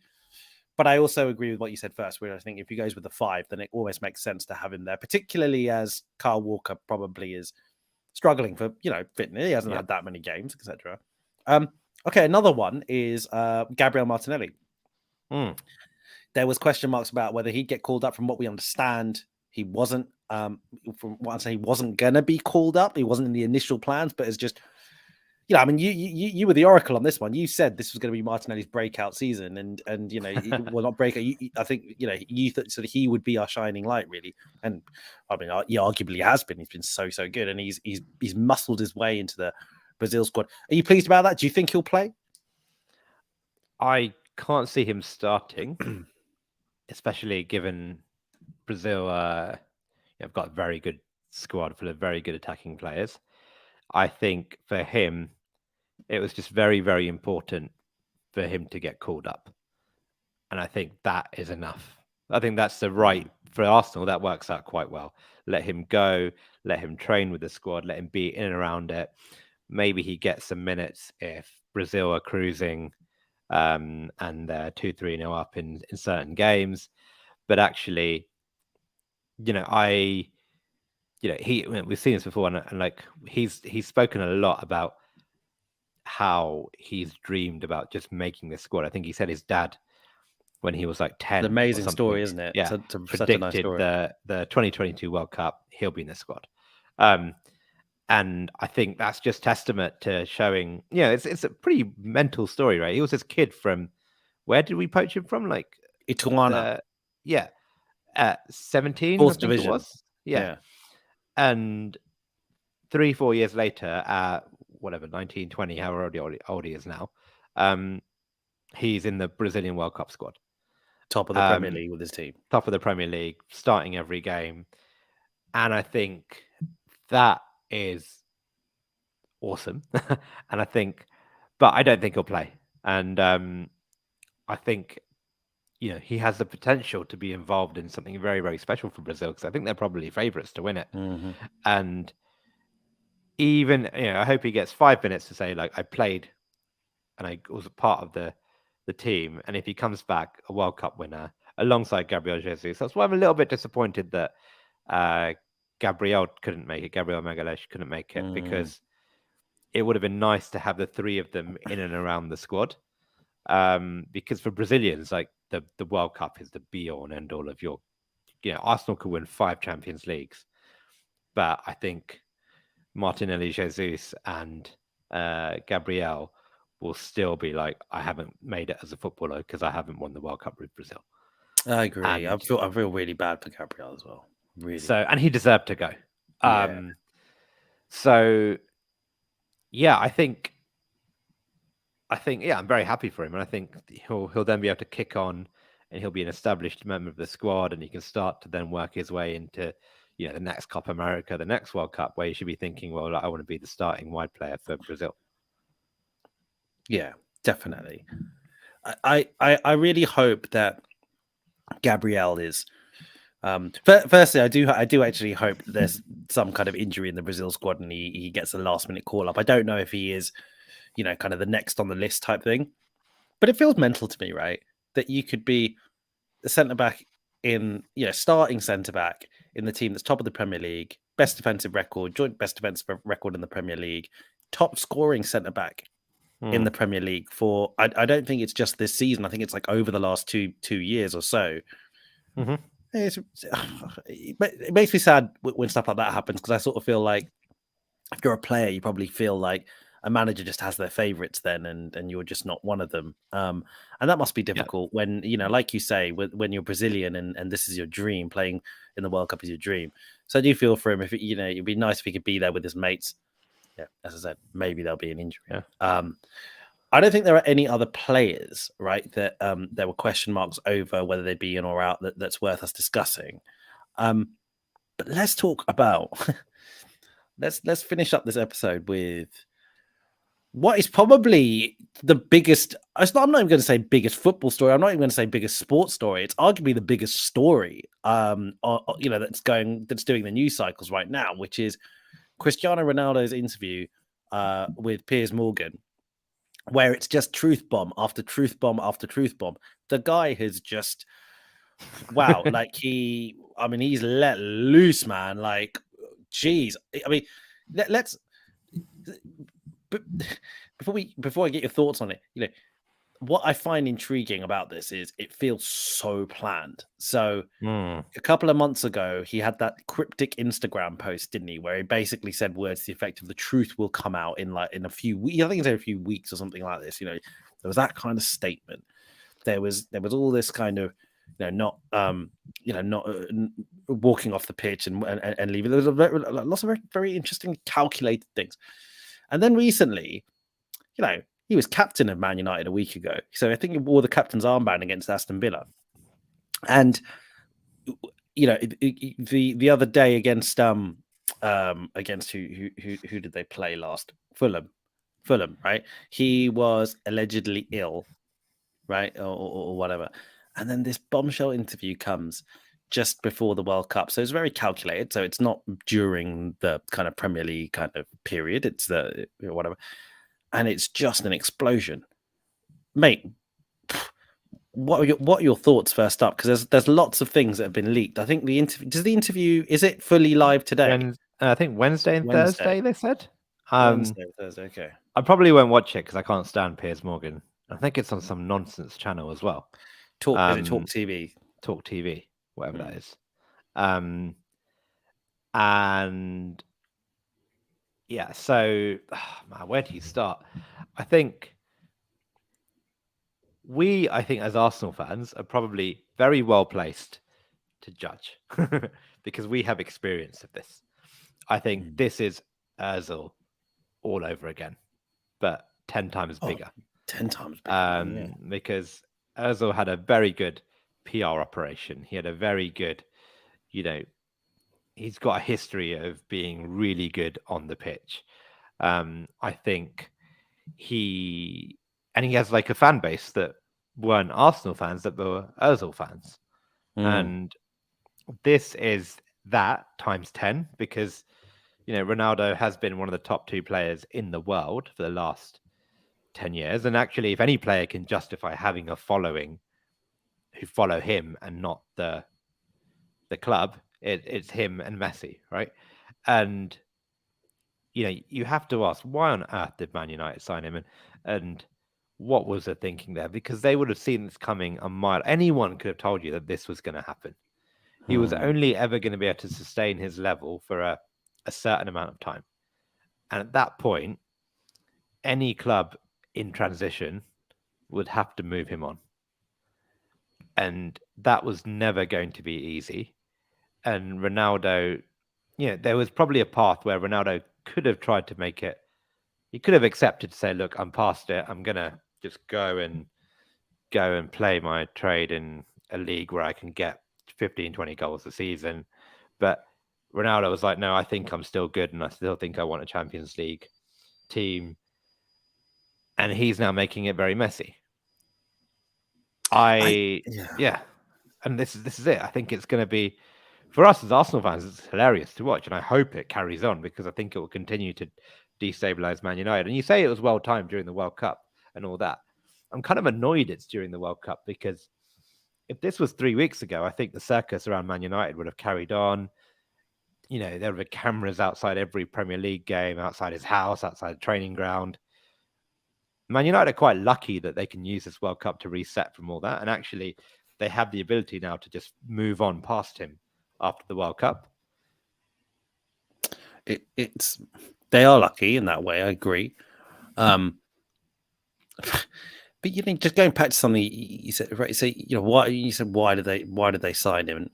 But I also agree with what you said first, where I think if he goes with the 5, then it always makes sense to have him there, particularly as Kyle Walker probably is struggling for, fitness. He hasn't had that many games, etc. Okay, another one is Gabriel Martinelli. There was question marks about whether he'd get called up. From what we understand, he wasn't. From what I say, he wasn't gonna be called up. He wasn't in the initial plans, but it's just, I mean, you were the oracle on this one. You said this was going to be Martinelli's breakout season, and well, not breakout. I think you thought sort of he would be our shining light, really. And I mean, he arguably has been. He's been so good, and he's muscled his way into the Brazil squad. Are you pleased about that? Do you think he'll play? I can't see him starting, especially given Brazil have got a very good squad full of very good attacking players. I think for him, it was just very, very important for him to get called up. And I think that is enough. I think that's the right for Arsenal. That works out quite well. Let him go, let him train with the squad, let him be in and around it. Maybe he gets some minutes if Brazil are cruising and they're 2-3-0 up in certain games. But actually, we've seen this before, and like he's spoken a lot about how he's dreamed about just making this squad. I think he said his dad, when he was like 10, it's an amazing story, isn't it? Yeah, predicted nice the 2022 World Cup, he'll be in the squad. And I think that's just testament to showing, it's a pretty mental story, right? He was this kid from, where did we poach him from? Like Ituana. 17, Fourth I think division. It was. Yeah. And 3-4 years later, whatever, 19, 20, however old he is now, he's in the Brazilian World Cup squad. Top of the Premier League with his team. Top of the Premier League, starting every game. And I think that is awesome. And but I don't think he'll play. And I think, he has the potential to be involved in something very, very special for Brazil, because I think they're probably favourites to win it. Mm-hmm. And even, I hope he gets 5 minutes to say, like, I played and I was a part of the team. And if he comes back a World Cup winner alongside Gabriel Jesus, that's why I'm a little bit disappointed that Gabriel Magalhaes couldn't make it, because it would have been nice to have the 3 of them in and around the squad. Because for Brazilians, like the World Cup is the be all and end all of your, Arsenal could win 5 Champions Leagues, but I think Martinelli, Jesus, and Gabriel will still be like, I haven't made it as a footballer because I haven't won the World Cup with Brazil. I agree. I feel really bad for Gabriel as well. Really. So, and he deserved to go. Yeah. So, yeah, I think, I'm very happy for him, and I think he'll then be able to kick on, and he'll be an established member of the squad, and he can start to then work his way into, the next Copa America, the next World Cup, where you should be thinking, well, I want to be the starting wide player for Brazil. Yeah, definitely. I really hope that Gabriel is. Firstly, I do actually hope that there's some kind of injury in the Brazil squad and he gets a last minute call up. I don't know if he is, kind of the next on the list type thing, but it feels mental to me, right? That you could be the centre back in, starting centre back in the team that's top of the Premier League, best defensive record, joint best defensive record in the Premier League, top scoring centre back in the Premier League for, I don't think it's just this season. I think it's like over the last two years or so. Mm-hmm. It makes me sad when stuff like that happens, because I sort of feel like if you're a player, you probably feel like a manager just has their favourites then, and you're just not one of them. And that must be difficult when, like you say, when you're Brazilian and this is your dream, playing in the World Cup is your dream. So I do feel for him. If it'd be nice if he could be there with his mates. Yeah, as I said, maybe there'll be an injury. Yeah. I don't think there are any other players, right, that there were question marks over whether they'd be in or out that's worth us discussing. But let's talk about let's finish up this episode with what is probably the biggest, I'm not even going to say biggest football story. I'm not even going to say biggest sports story. It's arguably the biggest story, that's doing the news cycles right now, which is Cristiano Ronaldo's interview with Piers Morgan, where it's just truth bomb after truth bomb after truth bomb. The guy has just, wow, like he's let loose, man. Like, geez. I mean, let's, but before I get your thoughts on it, what I find intriguing about this is it feels so planned. So a couple of months ago, he had that cryptic Instagram post, didn't he, where he basically said words to the effect of the truth will come out in a few weeks. I think it's a few weeks or something like this. There was that kind of statement. There was all this kind of not walking off the pitch and leaving. There was lots of very, very interesting calculated things. And then recently, he was captain of Man United a week ago. So I think he wore the captain's armband against Aston Villa. And the other day against who did they play last? Fulham, right? He was allegedly ill, right, or whatever. And then this bombshell interview comes just before the World Cup. So it's very calculated. So it's not during the kind of Premier League kind of period. It's the whatever. And it's just an explosion. Mate, what are your thoughts first up? Because there's lots of things that have been leaked. I think the interview, is it fully live today? I think Wednesday and Thursday, they said. Wednesday and Thursday, okay. I probably won't watch it because I can't stand Piers Morgan. I think it's on some nonsense channel as well. Talk TV? Talk TV, whatever that is. And yeah, so man, where do you start? I think as Arsenal fans are probably very well placed to judge because we have experience of this. I think this is Ozil all over again, but 10 times bigger. 10 times bigger. Because Ozil had a very good PR operation. He had a very good, he's got a history of being really good on the pitch. I think he has like a fan base that weren't Arsenal fans, that were Ozil fans. And this is that times 10 because, Ronaldo has been one of the top 2 players in the world for the last 10 years. And actually, if any player can justify having a following who follow him and not the club, it's him and Messi, right? And you have to ask, why on earth did Man United sign him, and what was the thinking there? Because they would have seen this coming a mile. Anyone could have told you that this was going to happen. He was only ever going to be able to sustain his level for a certain amount of time, and at that point, any club in transition would have to move him on. And that was never going to be easy. And Ronaldo, there was probably a path where Ronaldo could have tried to make it. He could have accepted to say, look, I'm past it. I'm going to just go and play my trade in a league where I can get 15, 20 goals a season. But Ronaldo was like, no, I think I'm still good. And I still think I want a Champions League team. And he's now making it very messy. And this is it. I think it's going to be, for us as Arsenal fans, it's hilarious to watch, and I hope it carries on because I think it will continue to destabilize Man United. And you say it was well timed during the World Cup and all that. I'm kind of annoyed it's during the World Cup because if this was 3 weeks ago, I think the circus around Man United would have carried on. There would be cameras outside every Premier League game, outside his house, outside the training ground. Man United are quite lucky that they can use this World Cup to reset from all that. And actually, they have the ability now to just move on past him after the World Cup. They are lucky in that way. I agree. But just going back to something you said, right? So why did they sign him?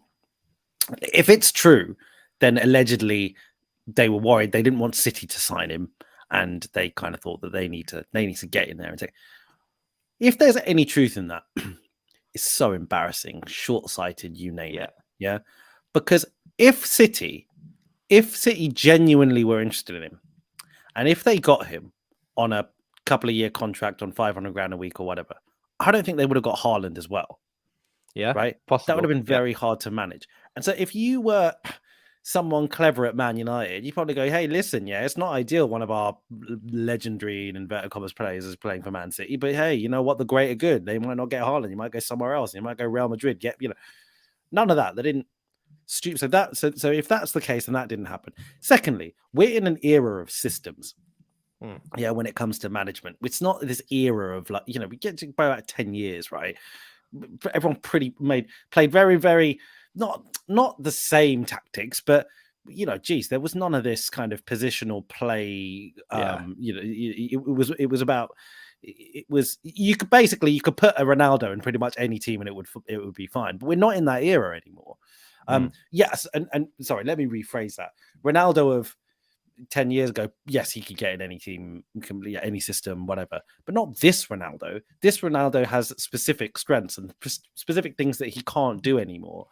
If it's true, then allegedly they were worried. They didn't want City to sign him, and they kind of thought that they need to get in there and say, if there's any truth in that, it's so embarrassing, short-sighted, you name it. Yeah. Because if City genuinely were interested in him, and if they got him on a couple of year contract on 500 grand a week or whatever, I don't think they would have got Haaland as well. Yeah, Right. possible. That would have been very hard to manage. And so if you were someone clever at Man United, you probably go, hey, listen, yeah, it's not ideal one of our legendary, in inverted commas, players is playing for Man City. But hey, you know what? The great are good. They might not get Haaland. You might go somewhere else. You might go Real Madrid. Get, none of that. They didn't stoop. So if that's the case, then that didn't happen. Secondly, we're in an era of systems. Yeah, when it comes to management, it's not this era of like, we get to about 10 years, right? Everyone played very, very not the same tactics, but there was none of this kind of positional play. It was about you could put a Ronaldo in pretty much any team and it would be fine. But we're not in that era anymore. Yes, and sorry, let me rephrase that. Ronaldo of 10 years ago, yes, he could get in any team, any system, whatever, but not this Ronaldo. This Ronaldo has specific strengths and specific things that he can't do anymore.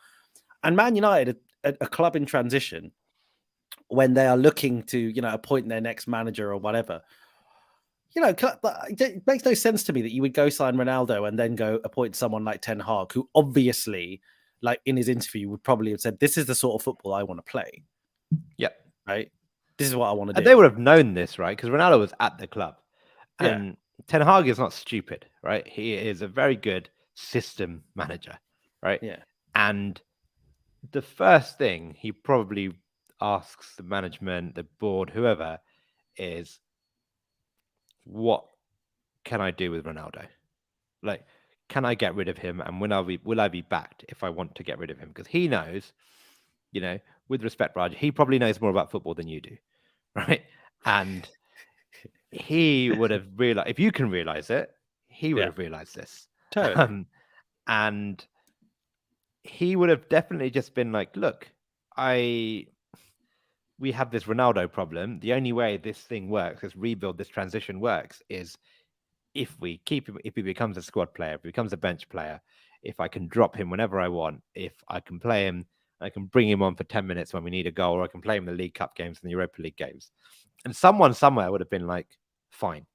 And Man United, a club in transition, when they are looking to, appoint their next manager or whatever, it makes no sense to me that you would go sign Ronaldo and then go appoint someone like Ten Hag, who obviously, like in his interview, would probably have said, this is the sort of football I want to play. Yeah. Right. This is what I want to do. And they would have known this, right? Because Ronaldo was at the club. And Ten Hag is not stupid, right? He is a very good system manager, right? Yeah. And the first thing he probably asks the management, the board, whoever, is, what can I do with Ronaldo? Like, can I get rid of him? And will I be backed if I want to get rid of him? Because he knows, with respect, Raj, he probably knows more about football than you do. Right. And he would have realized, if you can realize it, he would have realized this. Totally. And he would have definitely just been like, look, we have this Ronaldo problem. The only way this thing works, this rebuild, this transition works, is if we keep him, if he becomes a squad player, if he becomes a bench player, if I can drop him whenever I want, if I can play him, I can bring him on for 10 minutes when we need a goal, or I can play him in the League Cup games and the Europa League games. And someone somewhere would have been like, fine.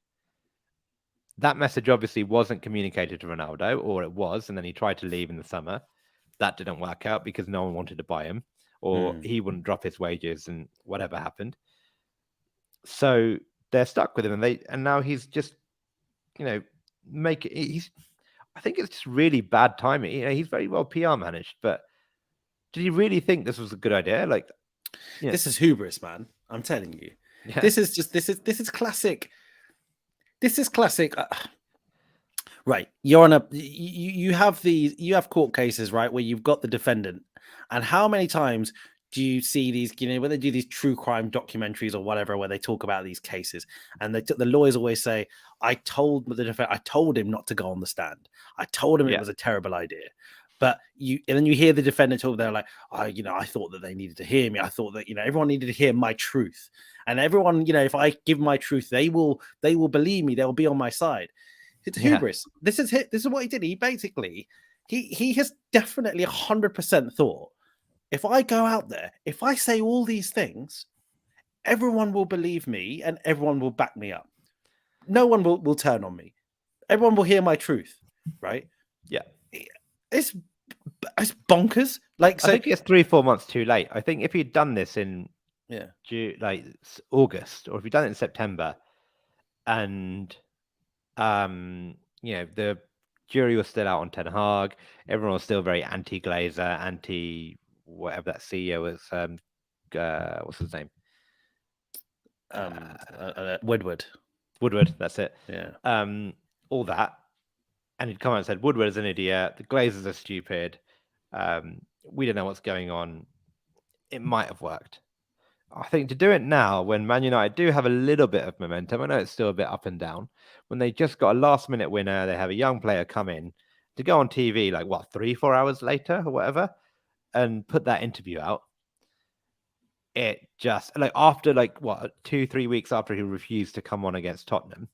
That message obviously wasn't communicated to Ronaldo, or it was, and then he tried to leave in the summer. That didn't work out because no one wanted to buy him, or he wouldn't drop his wages, and whatever happened. So they're stuck with him, and now he's just, I think it's just really bad timing. He's very well PR managed, but did he really think this was a good idea? Like, this is hubris, man. I'm telling you. Yeah. This is classic. This is classic. Right. You're on you have court cases, right, where you've got the defendant. And how many times do you see these, when they do these true crime documentaries or whatever, where they talk about these cases, and the lawyers always say, I told him not to go on the stand. I told him it was a terrible idea. But and then you hear the defendant talk, they're like, I thought that they needed to hear me. I thought that, everyone needed to hear my truth. And everyone, if I give my truth, they will believe me. They'll be on my side. It's hubris. This is what he did. He basically, he has definitely 100% thought, if I go out there, if I say all these things, everyone will believe me and everyone will back me up. No one will turn on me. Everyone will hear my truth, right? Yeah. It's bonkers. Like, so, I think it's 3-4 months too late. I think if he'd done this in August, or if he'd done it in September, and the jury was still out on Ten Hag, everyone was still very anti-Glazer, anti whatever that CEO was. What's his name? Woodward. That's it. Yeah. All that. And he'd come out and said, Woodward is an idiot. The Glazers are stupid. We don't know what's going on. It might have worked. I think to do it now, when Man United do have a little bit of momentum, I know it's still a bit up and down, when they just got a last-minute winner, they have a young player come in, to go on TV, 3-4 hours later or whatever, and put that interview out, it just, after 2-3 weeks after he refused to come on against Tottenham,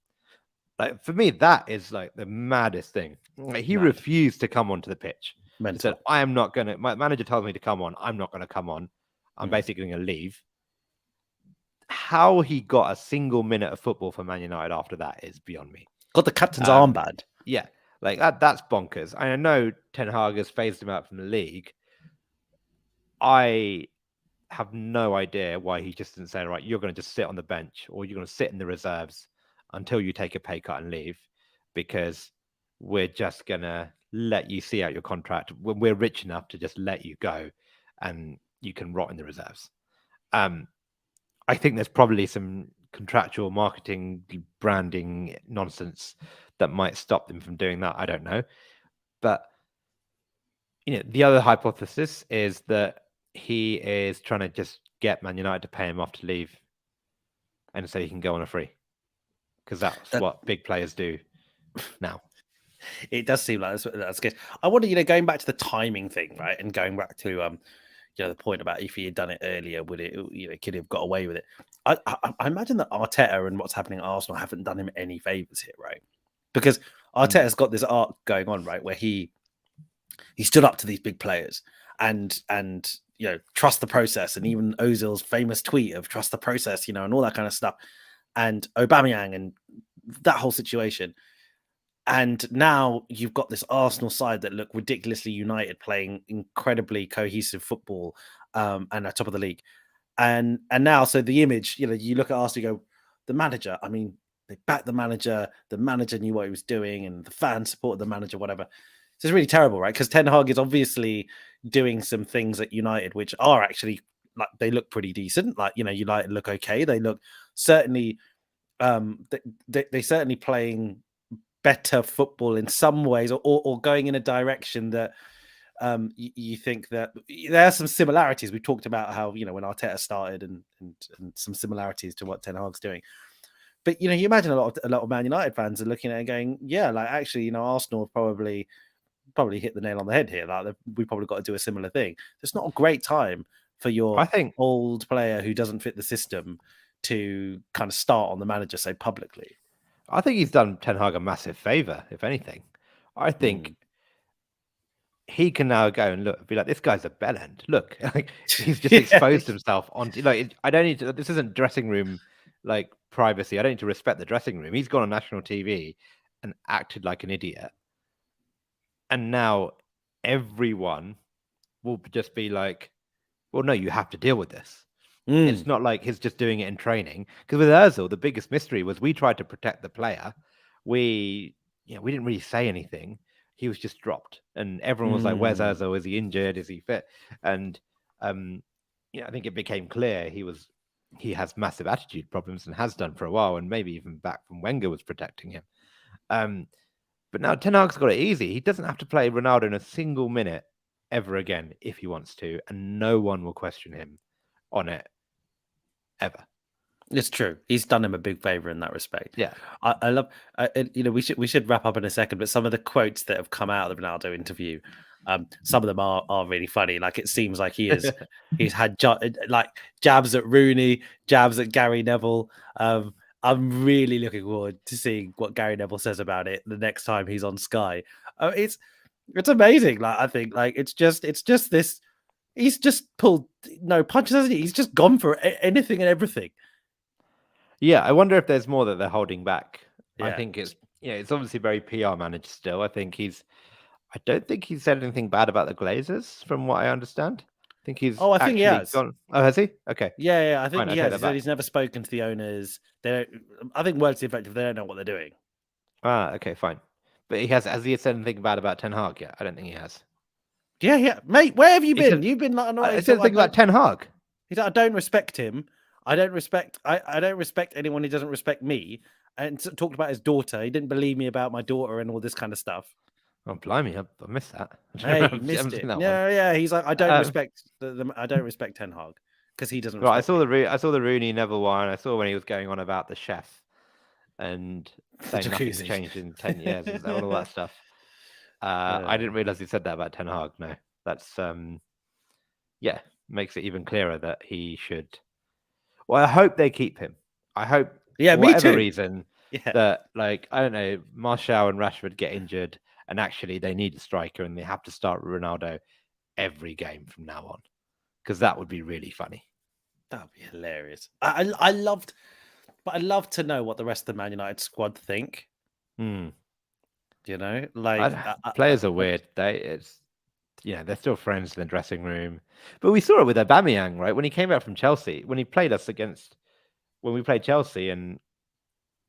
for me, that is the maddest thing. He refused to come onto the pitch. He said, I am not going to, my manager told me to come on. I'm not going to come on. I'm basically going to leave. how he got a single minute of football for Man United after that is beyond me. Got the captain's Um, armband. Yeah, like that's bonkers. I know Ten Hag has phased him out from the league. I have no idea why he just didn't say, right, you're going to just sit on the bench or you're going to sit in the reserves until you take a pay cut and leave, because we're just going to let you see out your contract. We're rich enough to just let you go and you can rot in the reserves. I think there's probably some contractual marketing, branding nonsense that might stop them from doing that. I don't know. But, the other hypothesis is that he is trying to just get Man United to pay him off to leave and so he can go on a free, because that's what big players do now. It does seem like that's good. I wonder, going back to the timing thing, right, and going back to the point about if he had done it earlier, would it, could he have got away with it? I imagine that Arteta and what's happening at Arsenal haven't done him any favors here, right? Because Arteta's got this arc going on, right, where he stood up to these big players and trust the process, and even Ozil's famous tweet of trust the process, and all that kind of stuff, and Aubameyang and that whole situation. And now you've got this Arsenal side that look ridiculously united, playing incredibly cohesive football, and at top of the league. And now, so the image, you look at Arsenal, you go, the manager. I mean, they backed the manager. The manager knew what he was doing, and the fans supported the manager. Whatever. So it's really terrible, right? Because Ten Hag is obviously doing some things at United which are actually, like, they look pretty decent. Like, United look okay. They look certainly, they certainly playing better football in some ways, or going in a direction that you think that there are some similarities. We talked about how, when Arteta started and some similarities to what Ten Hag's doing. But, you imagine a lot of Man United fans are looking at it and going, yeah, like, actually, Arsenal have probably hit the nail on the head here. Like, we probably got to do a similar thing. It's not a great time for your old player who doesn't fit the system to kind of start on the manager so publicly. I think he's done Ten Hag a massive favor, if anything. I think he can now go and be like, this guy's a bellend. Look, like, he's just exposed himself onto, like, I don't need to, this isn't dressing room, like, privacy. I don't need to respect the dressing room. He's gone on national TV and acted like an idiot. And now everyone will just be like, well, no, you have to deal with this. It's not like he's just doing it in training. Because with Ozil, the biggest mystery was we tried to protect the player. We didn't really say anything. He was just dropped, and everyone was like, "Where's Ozil? Is he injured? Is he fit?" And I think it became clear he has massive attitude problems and has done for a while, and maybe even back from Wenger was protecting him. But now Ten Hag's got it easy. He doesn't have to play Ronaldo in a single minute ever again if he wants to, and no one will question him on it ever. It's true. He's done him a big favor in that respect. Yeah, I love. We should wrap up in a second, but some of the quotes that have come out of the Ronaldo interview, some of them are really funny. Like, it seems like he's had jabs at Rooney, jabs at Gary Neville. I'm really looking forward to seeing what Gary Neville says about it the next time he's on Sky. It's amazing. Like, I think, like, it's just this. He's just pulled no punches, hasn't he? He's just gone for anything and everything. Yeah, I wonder if there's more that they're holding back. Yeah. I think it's obviously very PR managed still. I don't think he's said anything bad about the Glazers, from what I understand. I think he's. Oh, I think he has. Oh, has he? Okay. Yeah. I think he has. He said he's never spoken to the owners. I think words to the effect of they don't know what they're doing. Okay, fine. But has he said anything bad about Ten Hag yet? I don't think he has. Yeah, mate. Where have you been? You've been like, I said things about Ten Hag. He's like, I don't respect him. I don't respect anyone who doesn't respect me. And talked about his daughter. He didn't believe me about my daughter and all this kind of stuff. Oh, blimey! I missed that. Hey, you missed it. Yeah. He's like, I don't respect I don't respect Ten Hag because he doesn't. Right, I saw the Rooney Neville one. I saw when he was going on about the chef and saying nothing's changed in 10 years and all that stuff. I didn't realize he said that about Ten Hag. No, that's makes it even clearer that he should. Well, I hope they keep him. I hope, for whatever reason, that, like, I don't know, Martial and Rashford get injured, and actually they need a striker, and they have to start Ronaldo every game from now on, because that would be really funny. That would be hilarious. I loved, but I'd love to know what the rest of the Man United squad think. Hmm. You know, like players are weird. They're still friends in the dressing room. But we saw it with Aubameyang, right? When he came back from Chelsea, when he played us when we played Chelsea, and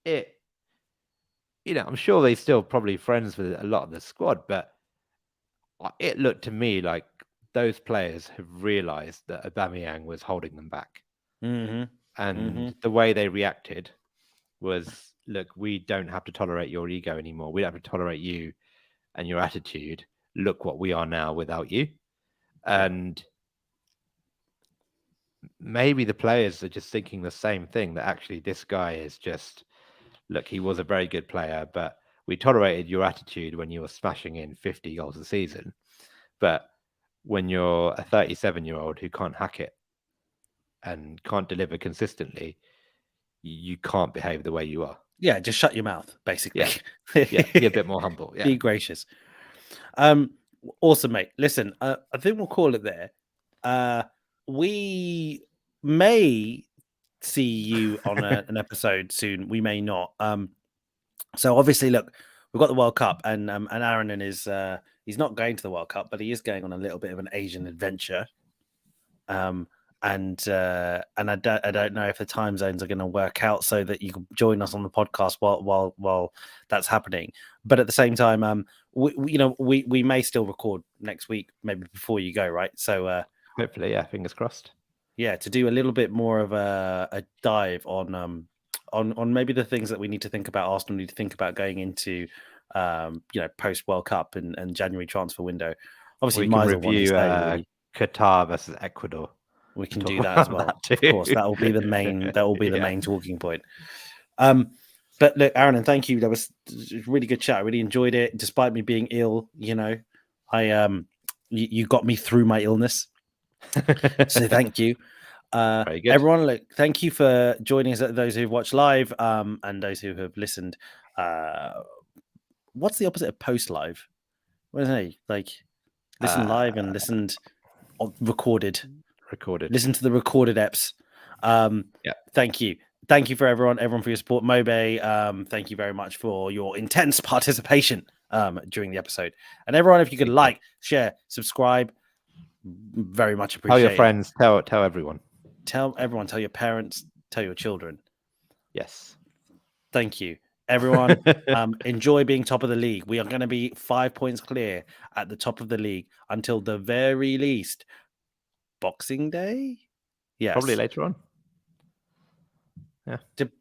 I'm sure they're still probably friends with a lot of the squad, but it looked to me like those players have realised that Aubameyang was holding them back. And the way they reacted was, look, we don't have to tolerate your ego anymore. We don't have to tolerate you and your attitude. Look what we are now without you. And maybe the players are just thinking the same thing, that actually this guy is just, look, he was a very good player, but we tolerated your attitude when you were smashing in 50 goals a season. But when you're a 37-year-old who can't hack it and can't deliver consistently, you can't behave the way you are. Yeah, just shut your mouth, basically. Yeah, be a bit more humble. Yeah. Be gracious. Awesome, mate. Listen, I think we'll call it there. We may see you on an episode soon. We may not. So obviously, look, we've got the World Cup, and Aaron and he's not going to the World Cup, but he is going on a little bit of an Asian adventure. And I don't know if the time zones are going to work out so that you can join us on the podcast while that's happening. But at the same time, we may still record next week, maybe before you go, right? So hopefully, yeah, fingers crossed. Yeah, to do a little bit more of a dive on maybe the things that we need to think about, Arsenal need to think about going into post World Cup and January transfer window. Obviously, we can review Qatar versus Ecuador. We can do that as well. Of course, that will be the main. That will be the main talking point. But look, Aaron, thank you. That was a really good chat. I really enjoyed it, despite me being ill. You got me through my illness. So thank you. Everyone, look, thank you for joining us, those who've watched live and those who have listened. What's the opposite of post live? What is it? Like listen live and listened recorded. Listen to the recorded eps. Thank you. Thank you for everyone for your support. Mobe, thank you very much for your intense participation during the episode. And everyone, if you could like, share, subscribe, very much appreciated. Tell your friends, tell everyone. Tell everyone, tell your parents, tell your children. Yes. Thank you. Everyone, enjoy being top of the league. We are going to be 5 points clear at the top of the league until the very least Boxing Day. Yes. Probably later on. Yeah.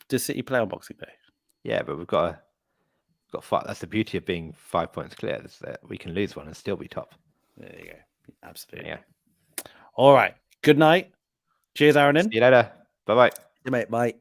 Does City play on Boxing Day? Yeah, but we've got five. That's the beauty of being 5 points clear. Is that we can lose one and still be top. There you go. Absolutely. Yeah. All right. Good night. Cheers, Aaron. See you later. Bye-bye. Mate, bye.